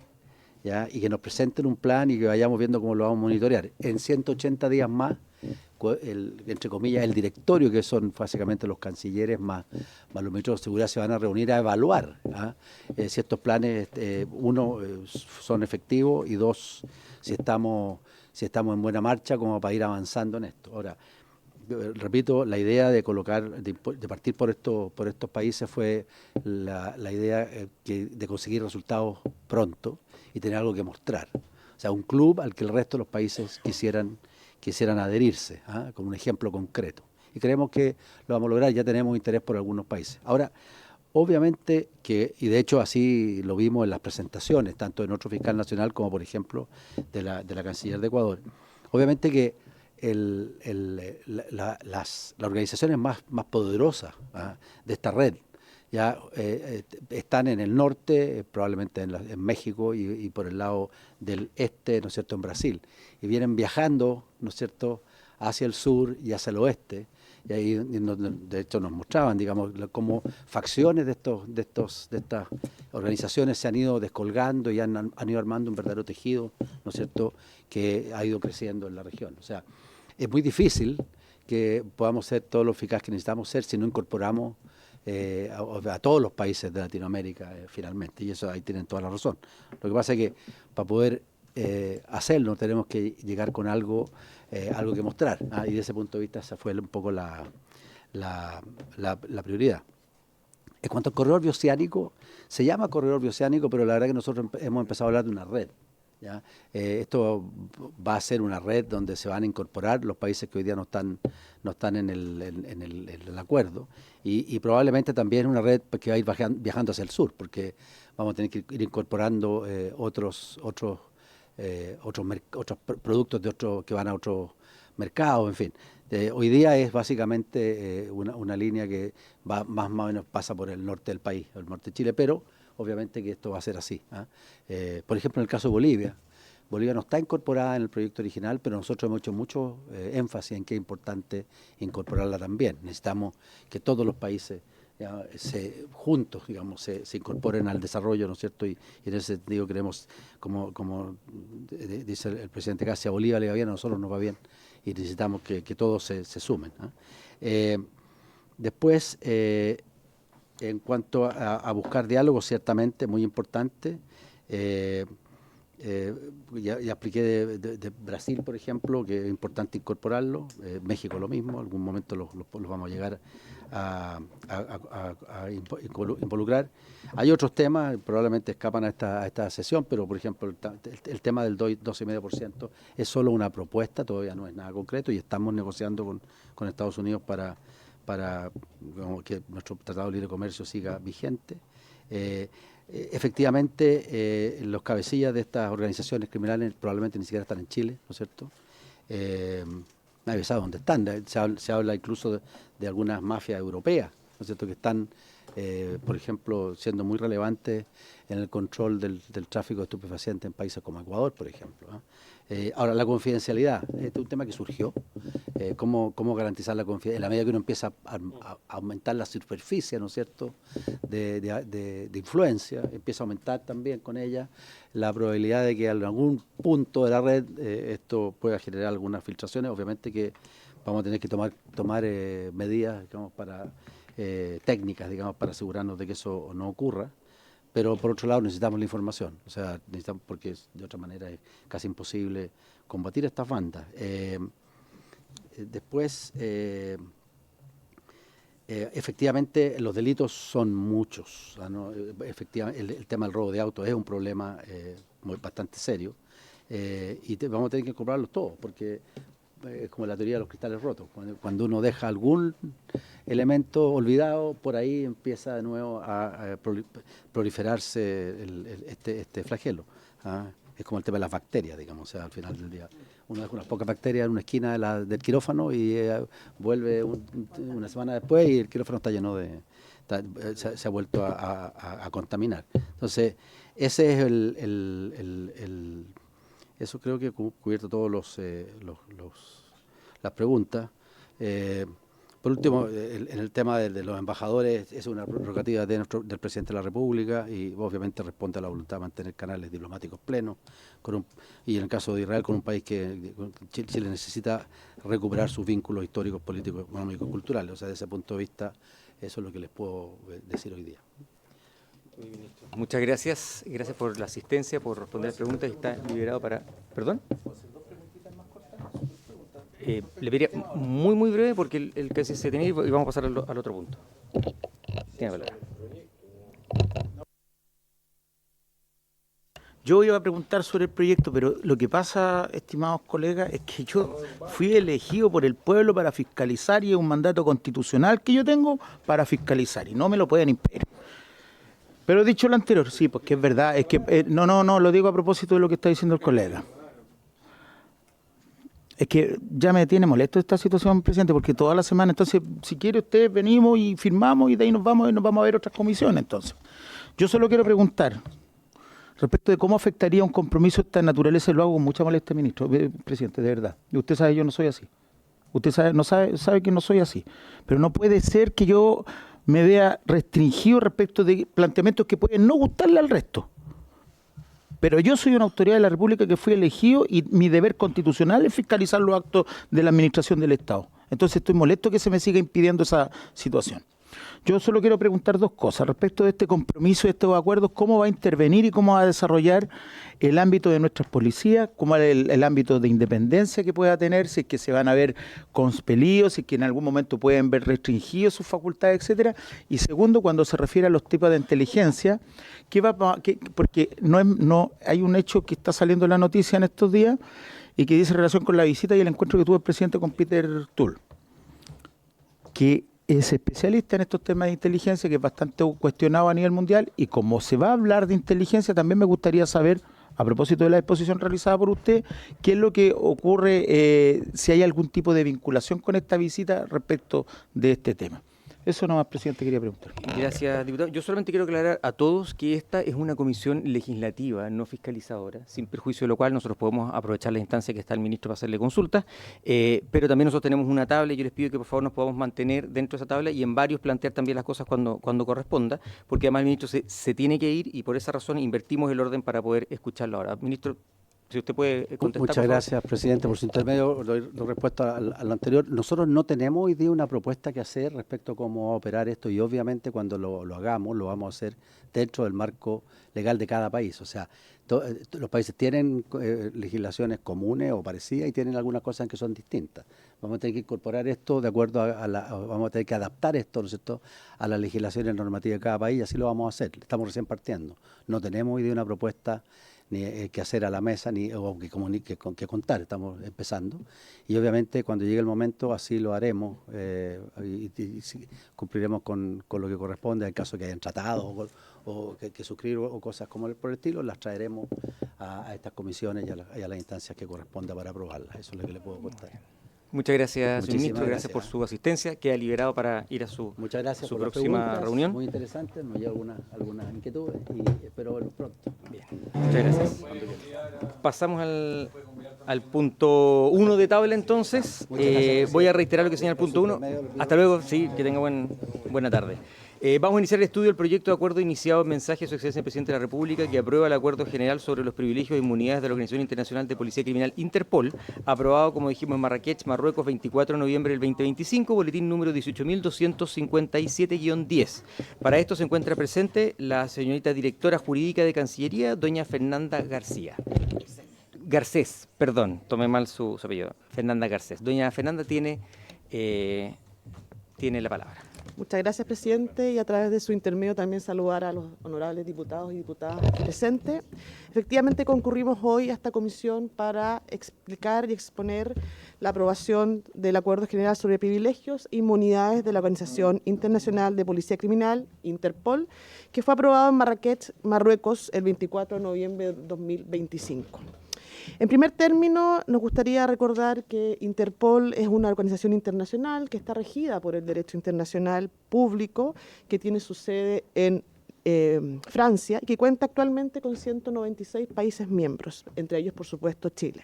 Speaker 3: ¿ya? Y que nos presenten un plan y que vayamos viendo cómo lo vamos a monitorear. En 180 días más, entre comillas, el directorio, que son básicamente los cancilleres más los ministros de seguridad, se van a reunir a evaluar si estos planes, uno, son efectivos, y dos, si estamos en buena marcha como para ir avanzando en esto. Ahora, repito, la idea de partir por estos países fue la idea de conseguir resultados pronto y tener algo que mostrar. O sea, un club al que el resto de los países quisieran adherirse, con un ejemplo concreto. Y creemos que lo vamos a lograr, ya tenemos interés por algunos países. Ahora, obviamente y de hecho así lo vimos en las presentaciones, tanto de nuestro fiscal nacional como, por ejemplo, de la canciller de Ecuador. Obviamente que las organizaciones más poderosas de esta red ya están en el norte, probablemente en México, y por el lado del este, ¿no es cierto?, en Brasil, y vienen viajando, ¿no es cierto?, hacia el sur y hacia el oeste, y ahí de hecho nos mostraban, digamos, cómo facciones de estas organizaciones se han ido descolgando y han ido armando un verdadero tejido, ¿no es cierto?, que ha ido creciendo en la región. O sea, es muy difícil que podamos ser todo lo eficaz que necesitamos ser si no incorporamos a todos los países de Latinoamérica finalmente, y eso ahí tienen toda la razón. Lo que pasa es que para poder hacerlo tenemos que llegar con algo que mostrar, y desde ese punto de vista esa fue un poco la prioridad. En cuanto al corredor bioceánico, se llama corredor bioceánico, pero la verdad que nosotros hemos empezado a hablar de una red, ¿ya? Esto va a ser una red donde se van a incorporar los países que hoy día no están en el acuerdo, y probablemente también una red que va a ir viajando hacia el sur, porque vamos a tener que ir incorporando otros productos que van a otros mercados, en fin. Hoy día es básicamente una línea que va más o menos pasa por el norte del país, el norte de Chile, pero obviamente que esto va a ser así. Por ejemplo, en el caso de Bolivia no está incorporada en el proyecto original, pero nosotros hemos hecho mucho énfasis en que es importante incorporarla también. Necesitamos que todos los países juntos, digamos, se incorporen al desarrollo, ¿no es cierto? Y en ese sentido creemos, como dice el presidente Cassi, a Bolivia le va bien, a nosotros nos va bien, y necesitamos que todos se sumen. Después, en cuanto a buscar diálogo, ciertamente muy importante. Ya expliqué de Brasil, por ejemplo, que es importante incorporarlo. México lo mismo, en algún momento los vamos a llegar a involucrar. Hay otros temas, probablemente escapan a esta sesión, pero por ejemplo el tema del 12,5% es solo una propuesta, todavía no es nada concreto, y estamos negociando con Estados Unidos para que nuestro Tratado de Libre Comercio siga vigente. Efectivamente, los cabecillas de estas organizaciones criminales probablemente ni siquiera están en Chile, ¿no es cierto? Nadie sabe dónde están. Se habla incluso de algunas mafias europeas, ¿no es cierto?, que están, por ejemplo, siendo muy relevantes en el control del tráfico de estupefacientes en países como Ecuador, por ejemplo. Ahora, la confidencialidad, este es un tema que surgió. ¿Cómo garantizar la confidencialidad? En la medida que uno empieza a aumentar la superficie, ¿no es cierto?, de influencia, empieza a aumentar también con ella la probabilidad de que en algún punto de la red esto pueda generar algunas filtraciones. Obviamente que vamos a tener que tomar medidas, digamos, técnicas, digamos, para asegurarnos de que eso no ocurra. Pero por otro lado necesitamos la información, o sea, necesitamos, porque de otra manera es casi imposible combatir estas bandas. Después, efectivamente, los delitos son muchos. O sea, ¿no? Efectivamente, el tema del robo de autos es un problema bastante serio, y vamos a tener que incorporarlos todos, porque es como la teoría de los cristales rotos. Cuando uno deja algún elemento olvidado, por ahí empieza de nuevo a proliferarse este flagelo. es como el tema de las bacterias, digamos, o sea, al final del día. Uno deja unas pocas bacterias en una esquina del quirófano y vuelve una semana después y el quirófano está lleno se ha vuelto a contaminar. Entonces, ese es eso creo que he cubierto todos las preguntas. Por último, en el tema de los embajadores, es una prerrogativa del presidente de la República y obviamente responde a la voluntad de mantener canales diplomáticos plenos y en el caso de Israel con un país que Chile necesita recuperar sus vínculos históricos, políticos, económicos y culturales. O sea, desde ese punto de vista, eso es lo que les puedo decir hoy día.
Speaker 1: Muchas gracias. Gracias por la asistencia, por responder las preguntas. Está liberado para... ¿Perdón? Le pediría muy breve porque el caso se tiene y vamos a pasar al otro punto. Tiene palabra.
Speaker 4: Yo iba a preguntar sobre el proyecto, pero lo que pasa, estimados colegas, es que yo fui elegido por el pueblo para fiscalizar y es un mandato constitucional que yo tengo para fiscalizar y no me lo pueden impedir. Pero dicho lo anterior, sí, porque es verdad, es que no, lo digo a propósito de lo que está diciendo el colega. Es que ya me tiene molesto esta situación, presidente, porque toda la semana, entonces, si quiere usted, venimos y firmamos y de ahí nos vamos a ver otras comisiones, entonces. Yo solo quiero preguntar, respecto de cómo afectaría un compromiso de esta naturaleza, y lo hago con mucha molestia, ministro, presidente, de verdad. Y usted sabe, yo no soy así. Usted sabe que no soy así. Pero no puede ser que yo me vea restringido respecto de planteamientos que pueden no gustarle al resto. Pero yo soy una autoridad de la República que fui elegido y mi deber constitucional es fiscalizar los actos de la administración del Estado. Entonces estoy molesto que se me siga impidiendo esa situación. Yo solo quiero preguntar dos cosas respecto de este compromiso, de estos acuerdos, cómo va a intervenir y cómo va a desarrollar el ámbito de nuestras policías, cómo el ámbito de independencia que pueda tener, si es que se van a ver conspelidos, si es que en algún momento pueden ver restringidos sus facultades, etcétera. Y segundo, cuando se refiere a los tipos de inteligencia, porque no hay un hecho que está saliendo en la noticia en estos días y que dice en relación con la visita y el encuentro que tuvo el presidente con Peter Tull, que es especialista en estos temas de inteligencia, que es bastante cuestionado a nivel mundial, y como se va a hablar de inteligencia, también me gustaría saber, a propósito de la exposición realizada por usted, qué es lo que ocurre, si hay algún tipo de vinculación con esta visita respecto de este tema. Eso nomás, presidente, quería preguntar.
Speaker 1: Gracias, diputado. Yo solamente quiero aclarar a todos que esta es una comisión legislativa, no fiscalizadora, sin perjuicio de lo cual nosotros podemos aprovechar la instancia que está el ministro para hacerle consultas, pero también nosotros tenemos una tabla y yo les pido que por favor nos podamos mantener dentro de esa tabla y en varios plantear también las cosas cuando corresponda, porque además el ministro se tiene que ir y por esa razón invertimos el orden para poder escucharlo ahora. Ministro, si usted puede contestar.
Speaker 3: Muchas gracias, presidente, por su intermedio. Doy respuesta al anterior. Nosotros no tenemos hoy día una propuesta que hacer respecto a cómo operar esto y obviamente cuando lo hagamos, lo vamos a hacer dentro del marco legal de cada país. O sea, los países tienen legislaciones comunes o parecidas y tienen algunas cosas que son distintas. Vamos a tener que incorporar esto de acuerdo vamos a tener que adaptar esto, ¿no es cierto?, a las legislaciones normativas de cada país y así lo vamos a hacer. Estamos recién partiendo. No tenemos hoy día una propuesta ni que hacer a la mesa, ni o que contar, estamos empezando. Y obviamente cuando llegue el momento así lo haremos y cumpliremos con lo que corresponde, en caso que hayan tratado o que suscribir o cosas como por el estilo, las traeremos a estas comisiones y a las instancias que corresponda para aprobarlas. Eso es lo que le puedo contar.
Speaker 1: Muchas gracias, señor ministro. Gracias por su asistencia. Queda liberado para ir a su próxima reunión.
Speaker 3: Muy interesante. Nos lleva algunas inquietudes y espero verlos pronto.
Speaker 1: Bien. Muchas gracias. Pasamos al punto 1 de tabla entonces. Voy a reiterar lo que señala el punto 1. Hasta luego. Sí, que tenga buena tarde. Vamos a iniciar el estudio del proyecto de acuerdo iniciado en mensaje de su excelencia el presidente de la República que aprueba el acuerdo general sobre los privilegios e inmunidades de la Organización Internacional de Policía Criminal Interpol, aprobado, como dijimos, en Marrakech, Marruecos, 24 de noviembre del 2025, boletín número 18.257-10. Para esto se encuentra presente la señorita directora jurídica de Cancillería, doña Fernanda Garcés, perdón, tomé mal su apellido, Fernanda Garcés. Doña Fernanda tiene la palabra.
Speaker 12: Muchas gracias, presidente, y a través de su intermedio también saludar a los honorables diputados y diputadas aquí presentes. Efectivamente, concurrimos hoy a esta comisión para explicar y exponer la aprobación del Acuerdo General sobre Privilegios e Inmunidades de la Organización Internacional de Policía Criminal, Interpol, que fue aprobado en Marrakech, Marruecos, el 24 de noviembre de 2025. En primer término, nos gustaría recordar que Interpol es una organización internacional que está regida por el derecho internacional público, que tiene su sede en Francia y que cuenta actualmente con 196 países miembros, entre ellos, por supuesto, Chile.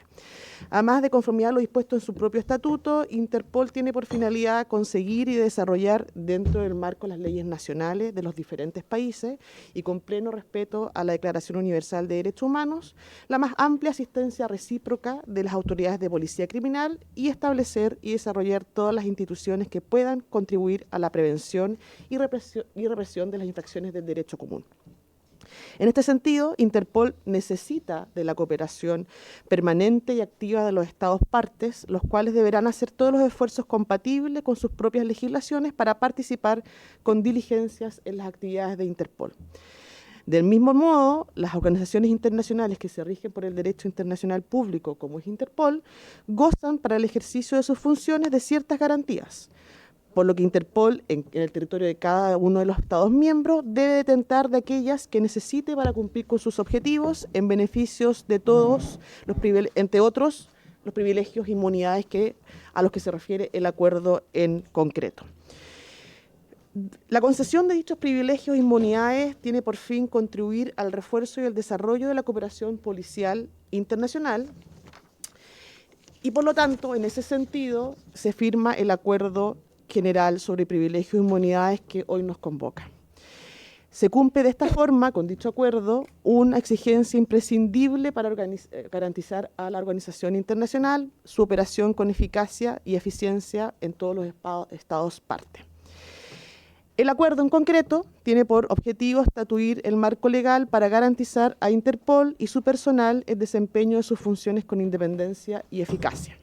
Speaker 12: Además de conformidad a lo dispuesto en su propio estatuto, Interpol tiene por finalidad conseguir y desarrollar dentro del marco las leyes nacionales de los diferentes países y con pleno respeto a la Declaración Universal de Derechos Humanos, la más amplia asistencia recíproca de las autoridades de policía criminal y establecer y desarrollar todas las instituciones que puedan contribuir a la prevención y represión de las infracciones del derecho común. En este sentido, Interpol necesita de la cooperación permanente y activa de los Estados partes, los cuales deberán hacer todos los esfuerzos compatibles con sus propias legislaciones para participar con diligencias en las actividades de Interpol. Del mismo modo, las organizaciones internacionales que se rigen por el derecho internacional público, como es Interpol, gozan para el ejercicio de sus funciones de ciertas garantías, por lo que Interpol, en el territorio de cada uno de los Estados miembros, debe detentar de aquellas que necesite para cumplir con sus objetivos en beneficios de todos, entre otros, los privilegios e inmunidades a los que se refiere el acuerdo en concreto. La concesión de dichos privilegios e inmunidades tiene por fin contribuir al refuerzo y el desarrollo de la cooperación policial internacional y, por lo tanto, en ese sentido, se firma el Acuerdo General sobre Privilegios e Inmunidades que hoy nos convoca. Se cumple de esta forma, con dicho acuerdo, una exigencia imprescindible para garantizar a la organización internacional su operación con eficacia y eficiencia en todos los Estados parte. El acuerdo en concreto tiene por objetivo estatuir el marco legal para garantizar a Interpol y su personal el desempeño de sus funciones con independencia y eficacia.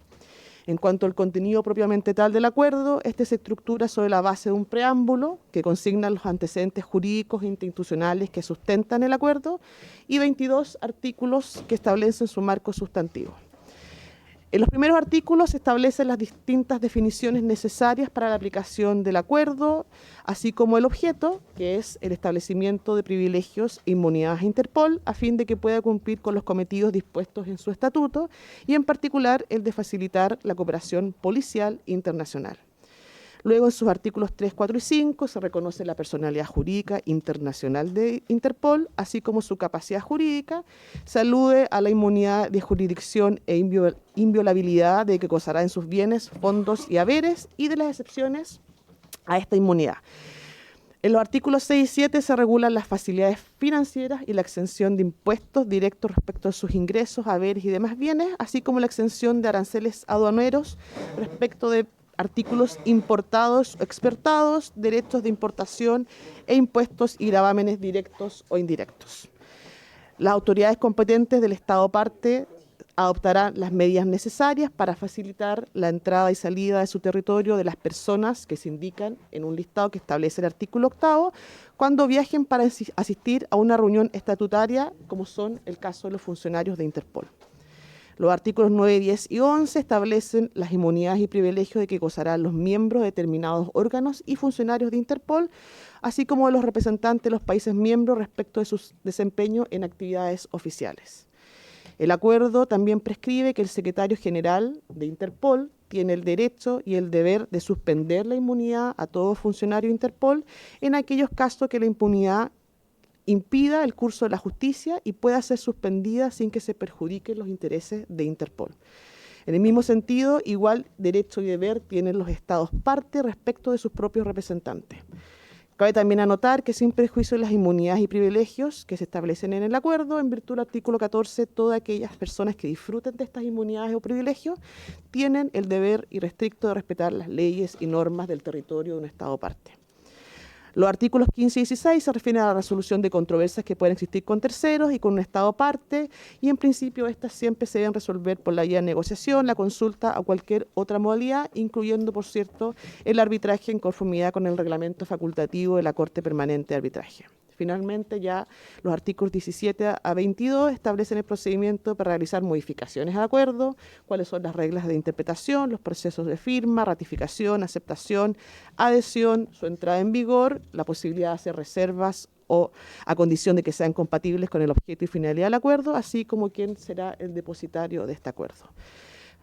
Speaker 12: En cuanto al contenido propiamente tal del acuerdo, este se estructura sobre la base de un preámbulo que consigna los antecedentes jurídicos e institucionales que sustentan el acuerdo y 22 artículos que establecen su marco sustantivo. En los primeros artículos se establecen las distintas definiciones necesarias para la aplicación del acuerdo, así como el objeto, que es el establecimiento de privilegios e inmunidades a Interpol, a fin de que pueda cumplir con los cometidos dispuestos en su estatuto, y en particular el de facilitar la cooperación policial internacional. Luego, en sus artículos 3, 4 y 5, se reconoce la personalidad jurídica internacional de Interpol, así como su capacidad jurídica, se alude a la inmunidad de jurisdicción e inviolabilidad de que gozará en sus bienes, fondos y haberes, y de las excepciones a esta inmunidad. En los artículos 6 y 7 se regulan las facilidades financieras y la exención de impuestos directos respecto a sus ingresos, haberes y demás bienes, así como la exención de aranceles aduaneros respecto de artículos importados o exportados, derechos de importación e impuestos y gravámenes directos o indirectos. Las autoridades competentes del Estado parte adoptarán las medidas necesarias para facilitar la entrada y salida de su territorio de las personas que se indican en un listado que establece el artículo 8 cuando viajen para asistir a una reunión estatutaria, como son el caso de los funcionarios de Interpol. Los artículos 9, 10 y 11 establecen las inmunidades y privilegios de que gozarán los miembros de determinados órganos y funcionarios de Interpol, así como de los representantes de los países miembros respecto de su desempeño en actividades oficiales. El acuerdo también prescribe que el secretario general de Interpol tiene el derecho y el deber de suspender la inmunidad a todo funcionario de Interpol en aquellos casos que la impunidad impida el curso de la justicia y pueda ser suspendida sin que se perjudiquen los intereses de Interpol. En el mismo sentido, igual derecho y deber tienen los Estados parte respecto de sus propios representantes. Cabe también anotar que sin perjuicio de las inmunidades y privilegios que se establecen en el acuerdo, en virtud del artículo 14, todas aquellas personas que disfruten de estas inmunidades o privilegios tienen el deber irrestricto de respetar las leyes y normas del territorio de un Estado parte. Los artículos 15 y 16 se refieren a la resolución de controversias que pueden existir con terceros y con un Estado parte, y en principio estas siempre se deben resolver por la vía de negociación, la consulta o cualquier otra modalidad, incluyendo, por cierto, el arbitraje en conformidad con el reglamento facultativo de la Corte Permanente de Arbitraje. Finalmente, ya los artículos 17 a 22 establecen el procedimiento para realizar modificaciones al acuerdo, cuáles son las reglas de interpretación, los procesos de firma, ratificación, aceptación, adhesión, su entrada en vigor, la posibilidad de hacer reservas o a condición de que sean compatibles con el objeto y finalidad del acuerdo, así como quién será el depositario de este acuerdo.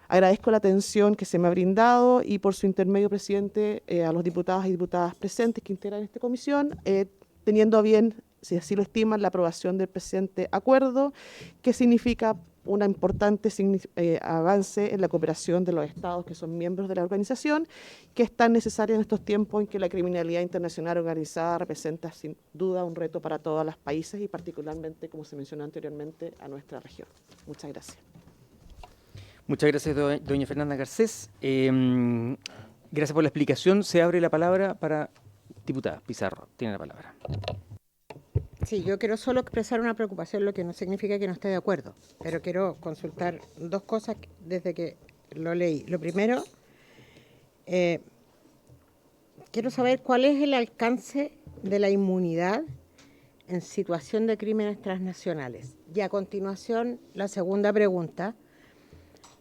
Speaker 12: Agradezco la atención que se me ha brindado y por su intermedio, presidente, a los diputados y diputadas presentes que integran esta comisión, teniendo a bien, si así lo estiman, la aprobación del presente acuerdo, que significa un importante avance en la cooperación de los estados que son miembros de la organización, que es tan necesaria en estos tiempos en que la criminalidad internacional organizada representa sin duda un reto para todos los países y particularmente, como se mencionó anteriormente, a nuestra región. Muchas gracias.
Speaker 1: Muchas gracias, doña Fernanda Garcés. Gracias por la explicación. Se abre la palabra para diputada Pizarro. Tiene la palabra.
Speaker 8: Sí, yo quiero solo expresar una preocupación, lo que no significa que no esté de acuerdo, pero quiero consultar dos cosas desde que lo leí. Lo primero, quiero saber cuál es el alcance de la inmunidad en situación de crímenes transnacionales. Y a continuación, la segunda pregunta,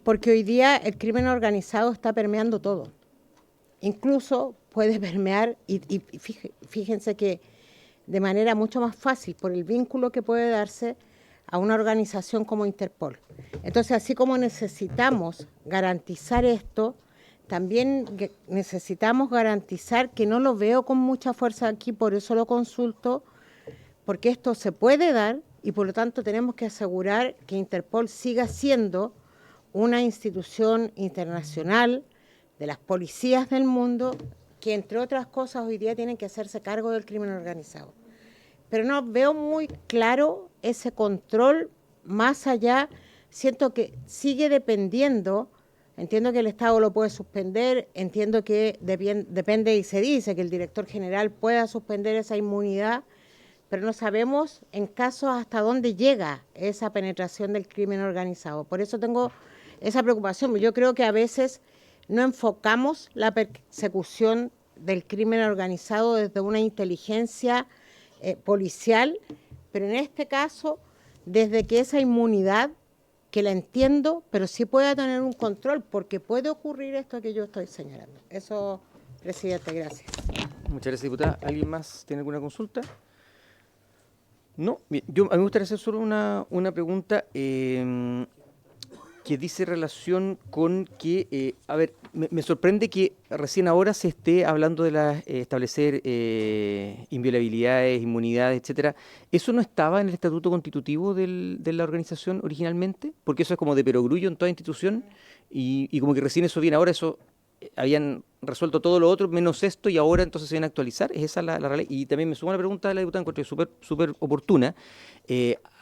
Speaker 8: porque hoy día el crimen organizado está permeando todo. Incluso puede permear, y fíjense que de manera mucho más fácil por el vínculo que puede darse a una organización como Interpol. Entonces, así como necesitamos garantizar esto, también necesitamos garantizar, que no lo veo con mucha fuerza aquí, por eso lo consulto, porque esto se puede dar y por lo tanto tenemos que asegurar que Interpol siga siendo una institución internacional de las policías del mundo que, entre otras cosas, hoy día tienen que hacerse cargo del crimen organizado. Pero no veo muy claro ese control más allá. Siento que sigue dependiendo, entiendo que el Estado lo puede suspender, entiendo que depende y se dice que el director general pueda suspender esa inmunidad, pero no sabemos en casos hasta dónde llega esa penetración del crimen organizado. Por eso tengo esa preocupación. Yo creo que a veces no enfocamos la persecución del crimen organizado desde una inteligencia policial, pero en este caso, desde que esa inmunidad, que la entiendo, pero sí pueda tener un control, porque puede ocurrir esto que yo estoy señalando. Eso, presidente, gracias.
Speaker 1: Muchas gracias, diputada. ¿Alguien más tiene alguna consulta? No. Bien, a mí me gustaría hacer solo una pregunta que dice relación con que, a ver, me sorprende que recién ahora se esté hablando de establecer inviolabilidades, inmunidades, etcétera. ¿Eso no estaba en el estatuto constitutivo de la organización originalmente? Porque eso es como de perogrullo en toda institución y como que recién eso viene ahora, eso habían resuelto todo lo otro menos esto y ahora entonces se viene a actualizar. ¿Es esa la realidad? Y también me sumo a la pregunta de la diputada, encuentro súper oportuna.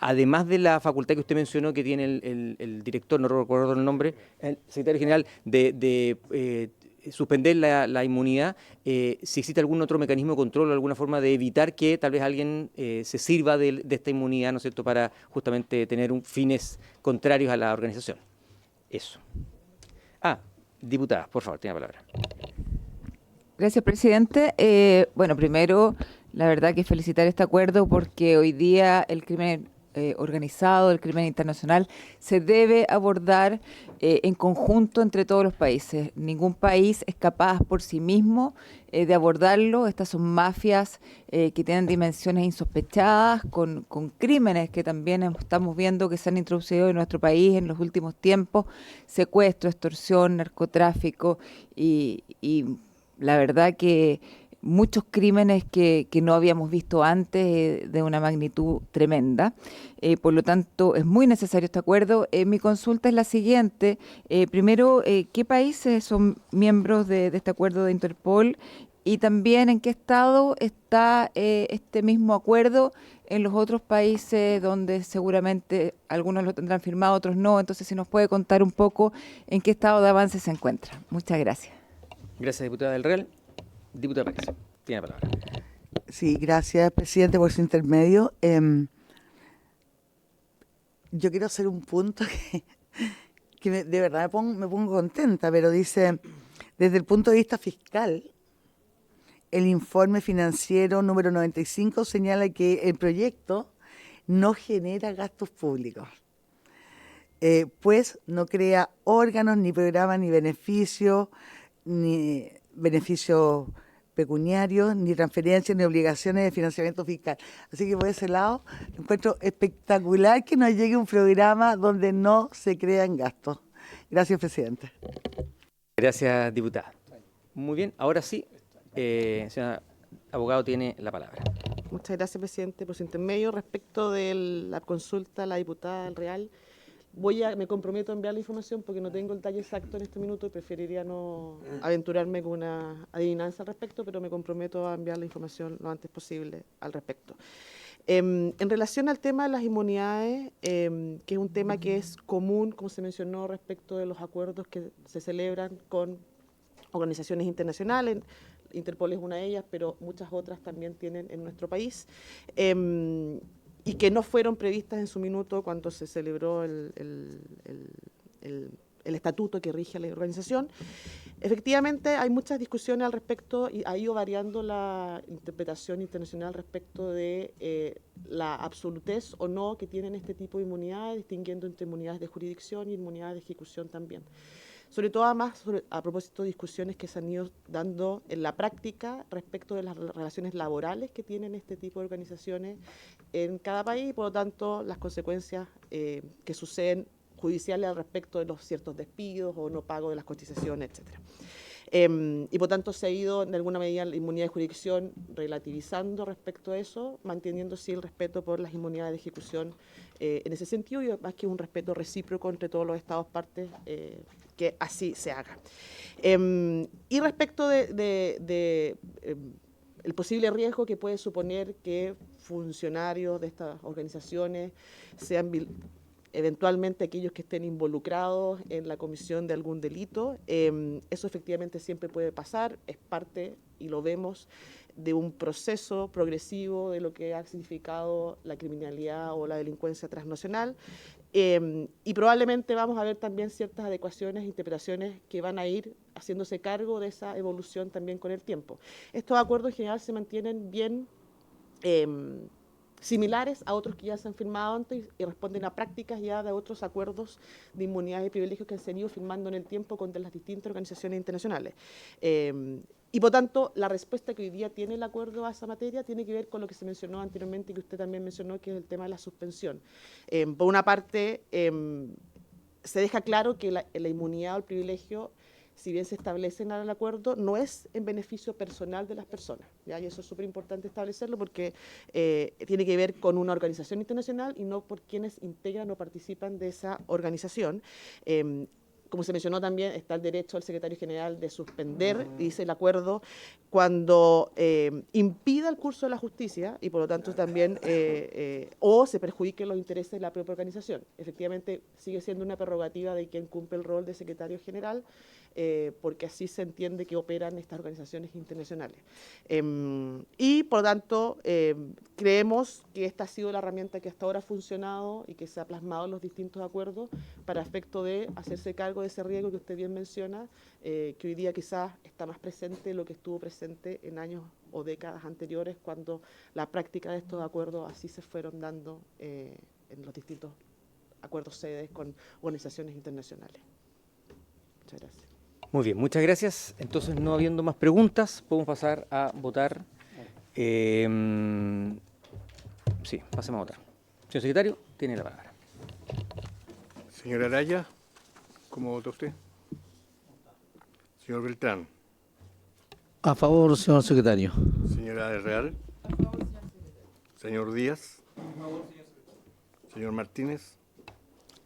Speaker 1: Además de la facultad que usted mencionó que tiene el director, no recuerdo el nombre, el secretario general, de suspender la inmunidad, si existe algún otro mecanismo de control o alguna forma de evitar que tal vez alguien se sirva de esta inmunidad, ¿no es cierto?, para justamente tener fines contrarios a la organización. Eso. Diputada, por favor, tiene la palabra.
Speaker 13: Gracias, presidente. Bueno, primero, la verdad que felicitar este acuerdo porque hoy día el crimen organizado, el crimen internacional, se debe abordar en conjunto entre todos los países. Ningún país es capaz por sí mismo de abordarlo. Estas son mafias que tienen dimensiones insospechadas, con crímenes que también estamos viendo que se han introducido en nuestro país en los últimos tiempos, secuestro, extorsión, narcotráfico y la verdad que muchos crímenes que no habíamos visto antes de una magnitud tremenda. Por lo tanto, es muy necesario este acuerdo. Mi consulta es la siguiente. Primero, ¿qué países son miembros de este acuerdo de Interpol? Y también, ¿en qué estado está este mismo acuerdo en los otros países donde seguramente algunos lo tendrán firmado, otros no? Entonces, si nos puede contar un poco en qué estado de avance se encuentra. Muchas gracias.
Speaker 1: Gracias, diputada del Real. Diputada Pérez, tiene la palabra.
Speaker 10: Sí, gracias, presidente, por su intermedio. Yo quiero hacer un punto que de verdad me pongo contenta, pero dice, desde el punto de vista fiscal, el informe financiero número 95 señala que el proyecto no genera gastos públicos, pues no crea órganos, ni programas, ni beneficios pecuniarios, ni transferencias, ni obligaciones de financiamiento fiscal. Así que por ese lado, encuentro espectacular que nos llegue un programa donde no se crean gastos. Gracias, presidente.
Speaker 1: Gracias, diputada. Muy bien, ahora sí, señora abogado, tiene la palabra.
Speaker 12: Muchas gracias, presidente, por su intermedio. Respecto de la consulta a la diputada del Real, me comprometo a enviar la información porque no tengo el detalle exacto en este minuto y preferiría no aventurarme con una adivinanza al respecto, pero me comprometo a enviar la información lo antes posible al respecto. En relación al tema de las inmunidades, que es un tema que es común, como se mencionó, respecto de los acuerdos que se celebran con organizaciones internacionales, Interpol es una de ellas, pero muchas otras también tienen en nuestro país, y que no fueron previstas en su minuto cuando se celebró el estatuto que rige a la organización. Efectivamente, hay muchas discusiones al respecto y ha ido variando la interpretación internacional respecto de la absolutez o no que tienen este tipo de inmunidades, distinguiendo entre inmunidades de jurisdicción y inmunidades de ejecución también. Sobre todo, además, a propósito de discusiones que se han ido dando en la práctica respecto de las relaciones laborales que tienen este tipo de organizaciones en cada país y, por lo tanto, las consecuencias que suceden judiciales al respecto de los ciertos despidos o no pago de las cotizaciones, etcétera. Y por tanto se ha ido en alguna medida la inmunidad de jurisdicción relativizando respecto a eso, manteniendo sí el respeto por las inmunidades de ejecución en ese sentido, y además que un respeto recíproco entre todos los estados partes, que así se haga. Y respecto el posible riesgo que puede suponer que funcionarios de estas organizaciones sean eventualmente aquellos que estén involucrados en la comisión de algún delito, eso efectivamente siempre puede pasar, es parte, y lo vemos, de un proceso progresivo de lo que ha significado la criminalidad o la delincuencia transnacional, y probablemente vamos a ver también ciertas adecuaciones e interpretaciones que van a ir haciéndose cargo de esa evolución también con el tiempo. Estos acuerdos en general se mantienen bien similares a otros que ya se han firmado antes y responden a prácticas ya de otros acuerdos de inmunidades y privilegios que se han ido firmando en el tiempo con las distintas organizaciones internacionales. Y por tanto, la respuesta que hoy día tiene el acuerdo a esa materia tiene que ver con lo que se mencionó anteriormente y que usted también mencionó, que es el tema de la suspensión. Por una parte, se deja claro que la inmunidad o el privilegio, si bien se establece en el acuerdo, no es en beneficio personal de las personas, ¿ya? Y eso es súper importante establecerlo porque tiene que ver con una organización internacional y no por quienes integran o participan de esa organización. Como se mencionó también, está el derecho al secretario general de suspender, dice el acuerdo, cuando impida el curso de la justicia y por lo tanto también o se perjudiquen los intereses de la propia organización. Efectivamente, sigue siendo una prerrogativa de quien cumple el rol de secretario general, porque así se entiende que operan estas organizaciones internacionales. Y por lo tanto, creemos que esta ha sido la herramienta que hasta ahora ha funcionado y que se ha plasmado en los distintos acuerdos para efecto de hacerse cargo de ese riesgo que usted bien menciona, que hoy día quizás está más presente de lo que estuvo presente en años o décadas anteriores, cuando la práctica de estos acuerdos así se fueron dando en los distintos acuerdos sedes con organizaciones internacionales. Muchas gracias.
Speaker 1: Muy bien, muchas gracias. Entonces, no habiendo más preguntas, podemos pasar a votar. Sí, pasemos a votar. Señor secretario, tiene la palabra.
Speaker 14: Señor Araya, ¿cómo vota usted? Señor Beltrán.
Speaker 6: A favor, señor secretario.
Speaker 14: Señora del Real. Señor Díaz. Señor Martínez.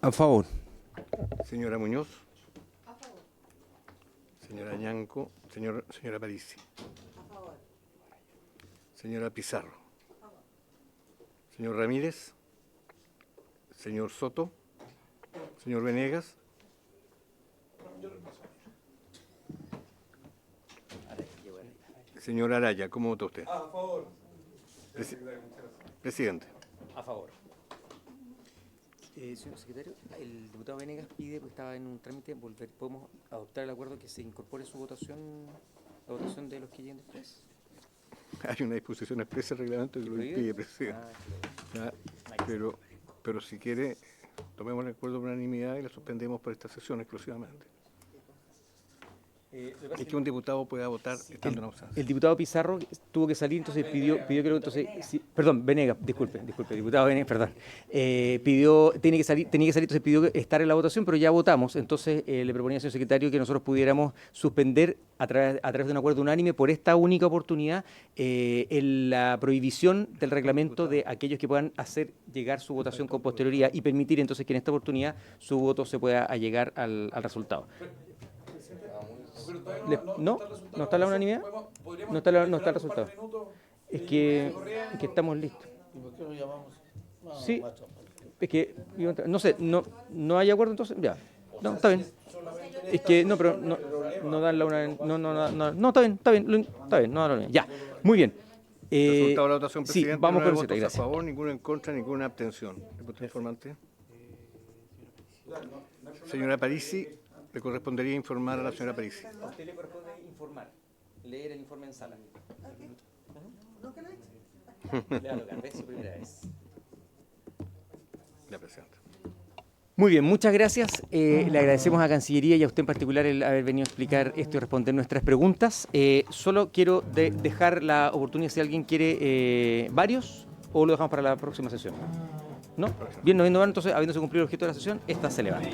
Speaker 11: A favor.
Speaker 14: Señora Muñoz. Señora Ñanco, señora Parisi. A favor. Señora Pizarro. A favor. Señor Ramírez. Señor Soto. Señor Venegas. Señor Araya, ¿cómo vota usted?
Speaker 5: A favor.
Speaker 14: Presidente.
Speaker 1: A favor. Señor secretario, el diputado Venegas pide, porque estaba en un trámite, ¿podemos adoptar el acuerdo que se incorpore su votación, la votación de los que lleguen después?
Speaker 14: Hay una disposición expresa del reglamento que lo impide, presidente. Pero si quiere, tomemos el acuerdo de unanimidad y la suspendemos por esta sesión exclusivamente. Es que un diputado pueda votar estando en ausencia.
Speaker 1: El diputado Pizarro tuvo que salir, entonces pidió que entonces, perdón, Venegas, disculpe, diputado Venegas, perdón, tenía que salir, entonces pidió estar en la votación, pero ya votamos, entonces le proponía al señor secretario que nosotros pudiéramos suspender a través de un acuerdo unánime por esta única oportunidad la prohibición del reglamento de aquellos que puedan hacer llegar su votación con posterioridad y permitir entonces que en esta oportunidad su voto se pueda allegar al resultado. ¿No está la unanimidad? No está el resultado. Es que estamos listos.
Speaker 6: ¿Y por qué lo llamamos?
Speaker 1: Sí, es que, no sé, no hay acuerdo entonces, ya. No, está bien. Es que, no, pero no dan la unanimidad. No, está bien, no dan la unanimidad. Ya, muy bien.
Speaker 14: Resultado de la votación, presidente.
Speaker 1: Sí, vamos con el
Speaker 14: votos
Speaker 1: gracias.
Speaker 14: a favor, ninguno en contra, ninguna abstención. Diputado informante. Señora Parisi, le correspondería informar a la señora Parisi.
Speaker 1: A usted le corresponde informar, leer el informe en sala. Le va a tocar, ¿ves? Su primera vez.
Speaker 14: La presidenta.
Speaker 1: Muy bien, muchas gracias. Le agradecemos a Cancillería y a usted en particular el haber venido a explicar esto y responder nuestras preguntas. Solo quiero dejar la oportunidad si alguien quiere varios o lo dejamos para la próxima sesión. ¿No? Bien, no viendo, entonces, habiéndose cumplido el objeto de la sesión, esta se levanta.